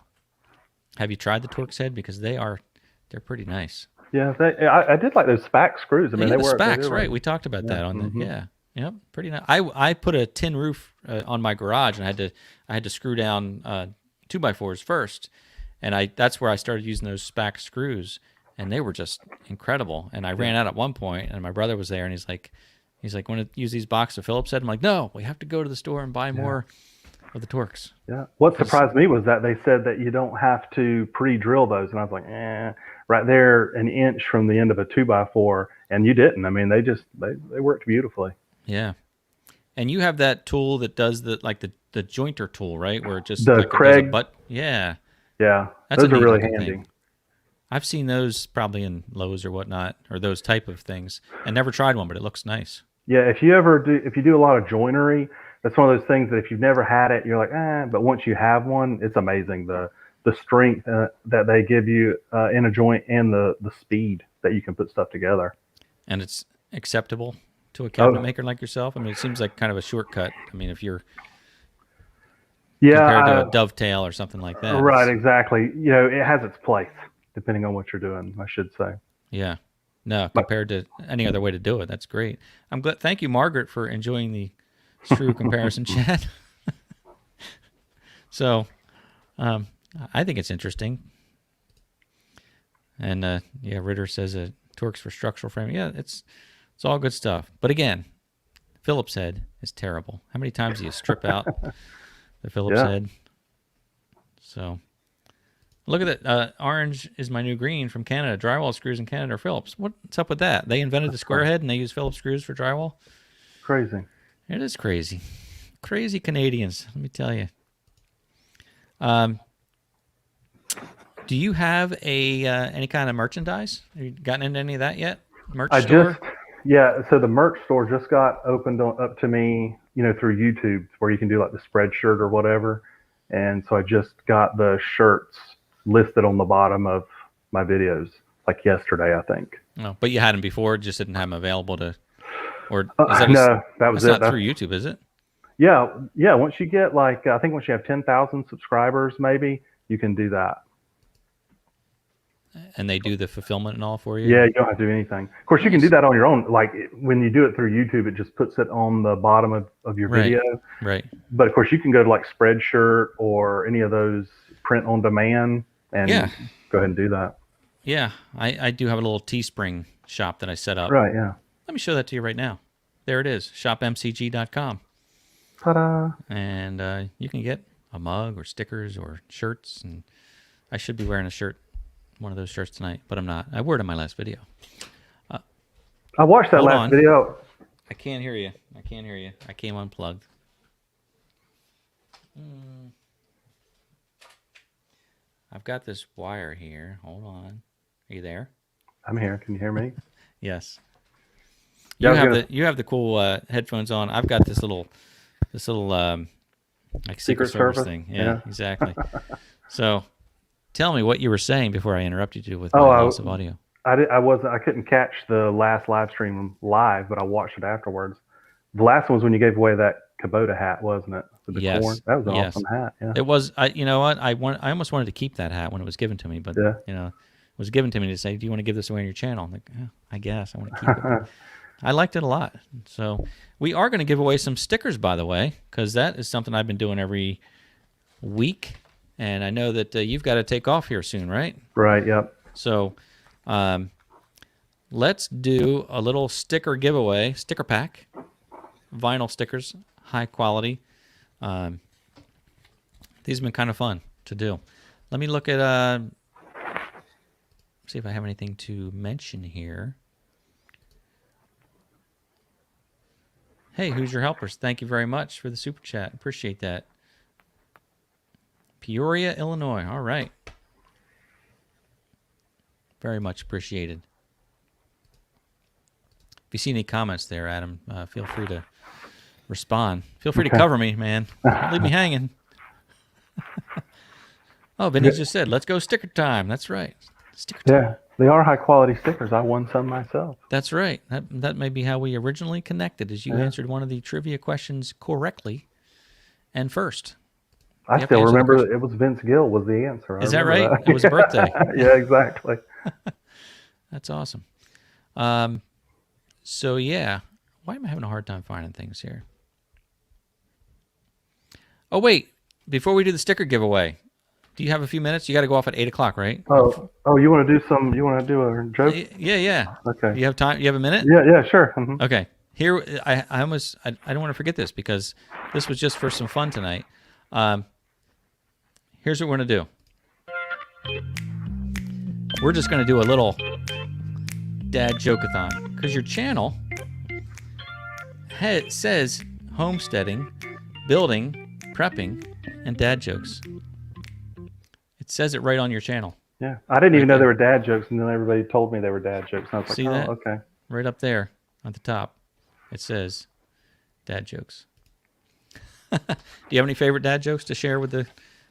have you tried the Torx head? Because they're pretty nice. Yeah, I did like those SPAC screws. They were SPACs, right? We talked about that on the yep, pretty nice. I put a tin roof on my garage, and I had to screw down 2x4s first, and that's where I started using those SPAC screws. And they were just incredible. And I ran out at one point, and my brother was there, and he's like, "Want to use these boxes of Phillips head?" I'm like, "No, we have to go to the store and buy more of the Torx." Yeah. What surprised me was that they said that you don't have to pre-drill those, and I was like, right there, an inch from the end of a 2x4, and you didn't. They worked beautifully. Yeah. And you have that tool that does the jointer tool, right? Where it just The like it does a Craig. butt. Yeah, Yeah, that's a those are neat really looking handy. thing. I've seen those probably in Lowe's or whatnot, or those type of things, and never tried one, but it looks nice. Yeah, if you do a lot of joinery, that's one of those things that if you've never had it, you're like, but once you have one, it's amazing the strength that they give you in a joint and the speed that you can put stuff together. And it's acceptable to a cabinet Oh, maker like yourself. I mean, it seems like kind of a shortcut. I mean, if you're yeah, compared to a dovetail or something like that. right, exactly. It has its place depending on what you're doing, I should say. Yeah. No, But compared to any other way to do it. That's great. I'm glad. Thank you, Margaret, for enjoying the screw comparison chat. So, I think it's interesting. And yeah, Ritter says Torx for structural framing. Yeah, it's all good stuff. But again, Phillips head is terrible. How many times do you strip out the Phillips head? So look at that. Orange is my new green from Canada. Drywall screws in Canada are Phillips. What's up with that? They invented the square head and they use Phillips screws for drywall? crazy. It is crazy. Crazy Canadians, let me tell you. Do you have any kind of merchandise? Have you gotten into any of that yet? Merch store? So the merch store just got opened up to me, through YouTube, where you can do like the spreadshirt or whatever. And so I just got the shirts listed on the bottom of my videos, like yesterday, I think. No, but you had them before, just didn't have them available to, or is no, that was that's it. not through YouTube, is it? Yeah. Once you get I think once you have 10,000 subscribers, maybe you can do that. And they do the fulfillment and all for you? Yeah, you don't have to do anything. Of course, you can do that on your own. Like when you do it through YouTube, it just puts it on the bottom of your video. Right. But of course, you can go to like Spreadshirt or any of those print on demand and go ahead and do that. Yeah, I do have a little Teespring shop that I set up. Right, yeah. Let me show that to you right now. There it is, shopmcg.com. Ta-da. And you can get a mug or stickers or shirts. And I should be wearing a shirt, one of those shirts tonight, but I'm not. I wore it in my last video. I watched that Hold last on. video. I can't hear you. I came unplugged. I've got this wire here. Hold on. Are you there? I'm here. Can you hear me? Yes. Yeah, You have the cool headphones on. I've got this little like Secret Service thing. Yeah. Exactly. So, tell me what you were saying before I interrupted you with my loss of audio. I couldn't catch the last live stream live, but I watched it afterwards. The last one was when you gave away that Kubota hat, wasn't it? With the corn. That was an awesome hat. Yeah. It was. You know what? I almost wanted to keep that hat when it was given to me, but it was given to me to say, "Do you want to give this away on your channel?" I'm like, I guess I want to keep it. I liked it a lot. So we are going to give away some stickers, by the way, because that is something I've been doing every week, and I know that you've got to take off here soon, right? Right. Yep. So let's do a little sticker giveaway, sticker pack, vinyl stickers, high quality. These have been kind of fun to do. Let me look at, see if I have anything to mention here. Hey, who's your helpers? Thank you very much for the super chat. Appreciate that. Peoria, Illinois. All right. Very much appreciated. If you see any comments there, Adam, feel free to respond. Feel free to cover me, man. Don't leave me hanging. Oh, Vinny just said, let's go sticker time. That's right. Sticker time. Yeah, they are high quality stickers. I won some myself. That's right. That may be how we originally connected, as you answered one of the trivia questions correctly and first. I still remember it was Vince Gill was the answer. Is that right? It was a birthday. Yeah, exactly. That's awesome. So, yeah. Why am I having a hard time finding things here? Oh, wait. Before we do the sticker giveaway, do you have a few minutes? You got to go off at 8 o'clock, right? Oh, you want to do a joke? Yeah. Okay. You have time? You have a minute? Yeah, sure. Mm-hmm. Okay. Here, I don't want to forget this because this was just for some fun tonight. Here's what we're going to do. We're just going to do a little dad joke-a-thon because your channel says homesteading, building, prepping, and dad jokes. It says it right on your channel. Yeah, I didn't even Right know they there. were dad jokes, and then everybody told me they were dad jokes. And I was like, See oh, that? okay. Right up there at the top. It says dad jokes. Do you have any favorite dad jokes to share with the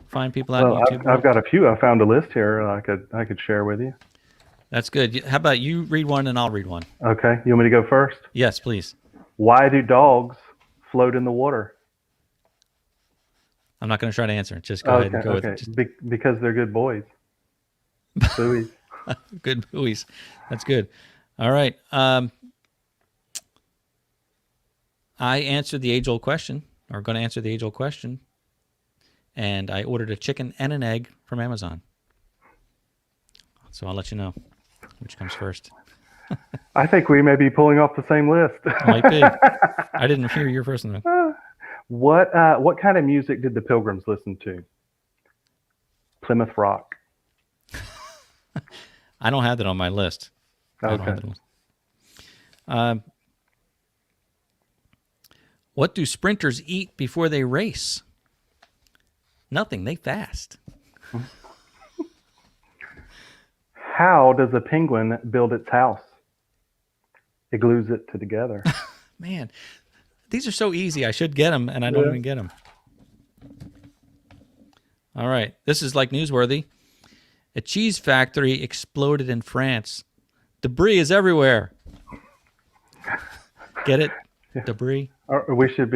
fine people out Well, on YouTube? I've world? got a few. I found a list here I could share with you. That's good. How about you read one and I'll read one? Okay, you want me to go first? Yes, please. Why do dogs float in the water? I'm not going to try to answer it. Just go ahead and go with it. Just Because they're good boys. Buoys. good buoys. That's good. All right. I answered the age-old question, or going to answer the age-old question, and I ordered a chicken and an egg from Amazon. So I'll let you know which comes first. I think we may be pulling off the same list. Might be. I didn't hear your first one. What kind of music did the Pilgrims listen to? Plymouth Rock. I don't have that on my list. I don't have Okay. that on. What do sprinters eat before they race? Nothing. They fast. How does a penguin build its house? It glues it together. Man, these are so easy. I should get them, and I don't even get them. All right. This is like newsworthy. A cheese factory exploded in France. Debris is everywhere. Get it? Debris. Or this should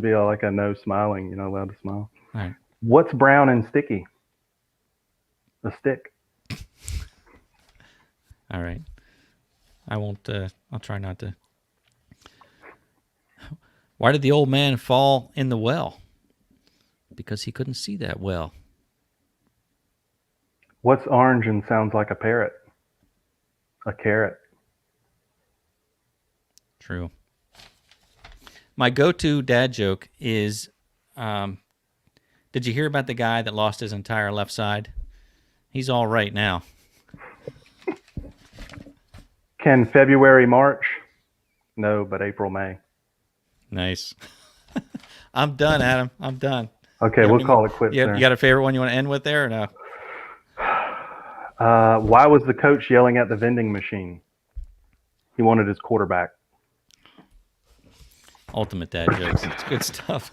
be like a no smiling. You're not allowed to smile. All right. What's brown and sticky? A stick. All right. I won't, I'll try not to. Why did the old man fall in the well? Because he couldn't see that well. What's orange and sounds like a parrot? A carrot. True. My go-to dad joke is, did you hear about the guy that lost his entire left side? He's all right now. Can February March? No, but April May. Nice. I'm done, Adam. I'm done. Okay, we'll call it quits there. You got a favorite one you want to end with there or no? Why was the coach yelling at the vending machine? He wanted his quarterback. Ultimate dad jokes. It's good stuff.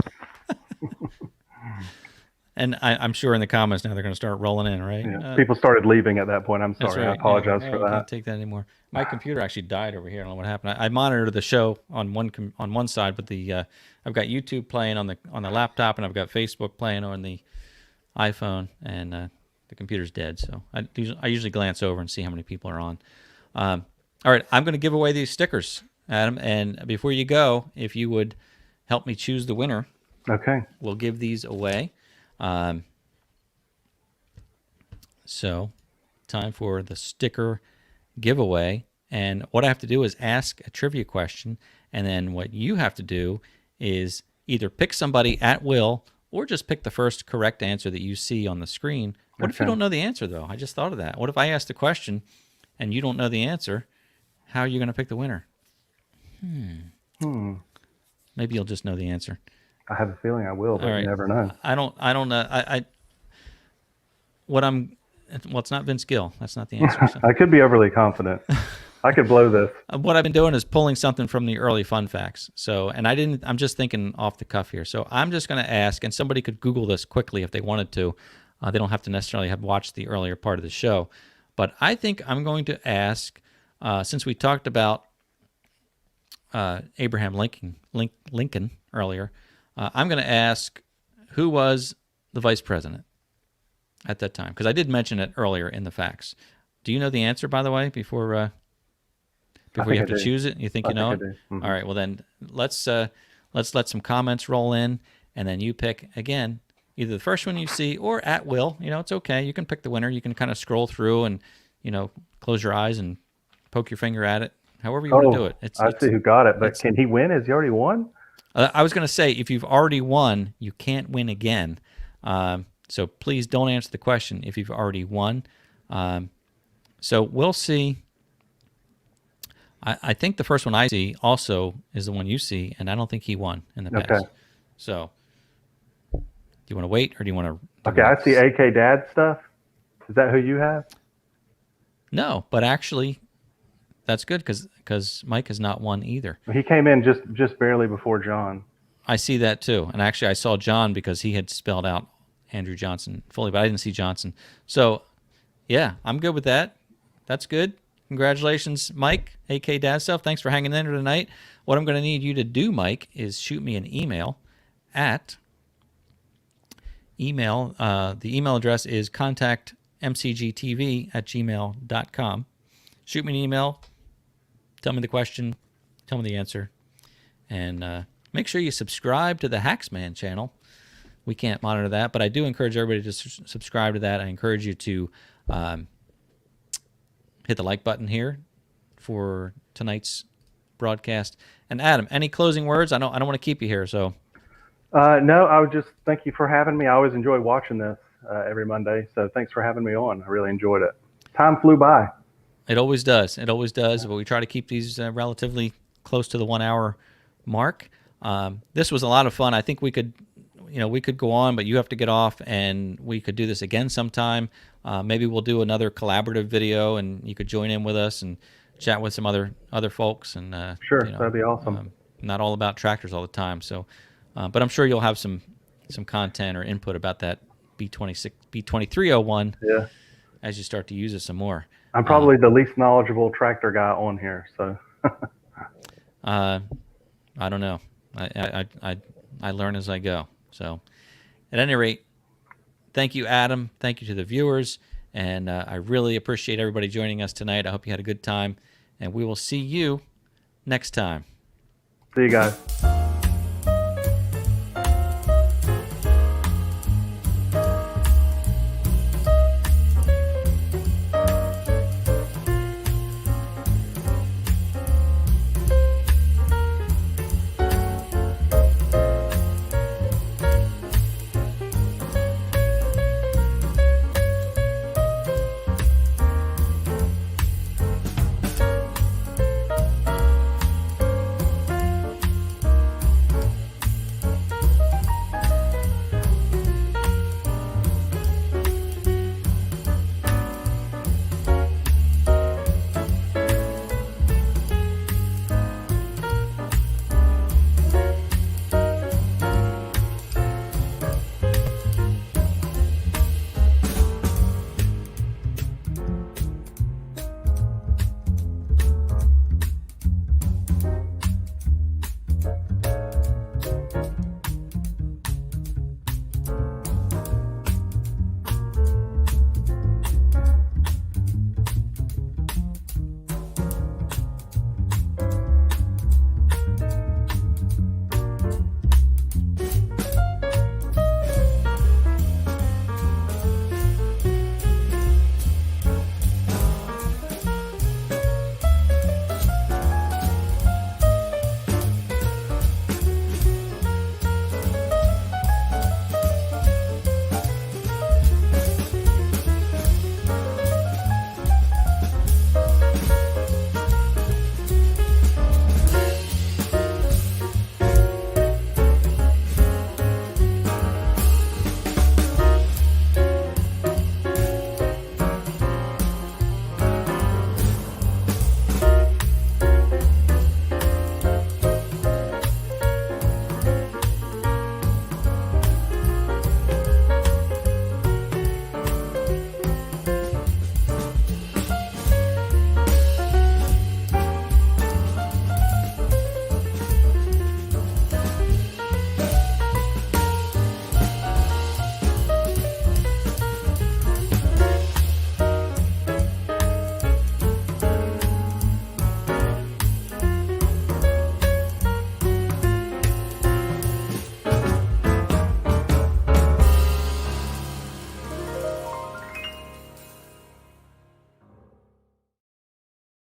And I'm sure in the comments now they're going to start rolling in, right? Yeah. People started leaving at that point. I'm That's sorry. right. I apologize Yeah, for I that. can't take that anymore. My computer actually died over here. I don't know what happened. I monitor the show on one side, but I've got YouTube playing on the laptop, and I've got Facebook playing on the iPhone, and the computer's dead. So I usually glance over and see how many people are on. All right, I'm going to give away these stickers, Adam. And before you go, if you would help me choose the winner, Okay. we'll give these away. So, time for the sticker giveaway. And what I have to do is ask a trivia question. And then what you have to do is either pick somebody at will or just pick the first correct answer that you see on the screen. What if you don't know the answer, though? I just thought of that. What if I asked a question and you don't know the answer? How are you going to pick the winner? Maybe you'll just know the answer. I have a feeling I will, but All right. you never know. I don't know. Well, it's not Vince Gill. That's not the answer. So. I could be overly confident. I could blow this. What I've been doing is pulling something from the early fun facts. So, and I'm just thinking off the cuff here. So I'm just going to ask, and somebody could Google this quickly if they wanted to. They don't have to necessarily have watched the earlier part of the show. But I think I'm going to ask, since we talked about Abraham Lincoln earlier, I'm going to ask who was the vice president at that time, because I did mention it earlier in the facts. Do you know the answer, by the way, before you have to choose it? You think you know it? Mm-hmm. All right. Well, then let's let some comments roll in, and then you pick again either the first one you see or at will. You know, it's okay. You can pick the winner. You can kind of scroll through and close your eyes and poke your finger at it. However you want to do it. I see who got it, but can he win? Has he already won? I was going to say, if you've already won, you can't win again. So please don't answer the question if you've already won. So we'll see I think the first one I see also is the one you see, and I don't think he won in the past. Okay. So, do you want to wait, or do you want to? Okay, I see AK Dad stuff. Is that who you have? No, but actually, that's good because Mike has not won either. He came in just barely before John. I see that too, and actually, I saw John because he had spelled out Andrew Johnson fully, but I didn't see Johnson. So, yeah, I'm good with that. That's good. Congratulations, Mike, AK Dad Stuff. Thanks for hanging in there tonight. What I'm going to need you to do, Mike, is shoot me an email at the email address is contactmcgtv@gmail.com. Shoot me an email. Tell me the question. Tell me the answer. And make sure you subscribe to the HAXMAN channel. We can't monitor that, but I do encourage everybody to subscribe to that. I encourage you to hit the like button here for tonight's broadcast. And Adam, any closing words? I don't want to keep you here, so. No, I would just thank you for having me. I always enjoy watching this every Monday, so thanks for having me on. I really enjoyed it. Time flew by. It always does. It always does. But we try to keep these relatively close to the 1 hour mark. This was a lot of fun. I think we could go on, but you have to get off, and we could do this again sometime. Maybe we'll do another collaborative video, and you could join in with us and chat with some other folks. And sure, that'd be awesome. Not all about tractors all the time. So, but I'm sure you'll have some content or input about that B2301 as you start to use it some more. I'm probably the least knowledgeable tractor guy on here, so. I don't know. I learn as I go. So, at any rate, thank you, Adam. Thank you to the viewers. And I really appreciate everybody joining us tonight. I hope you had a good time. And we will see you next time. See you guys.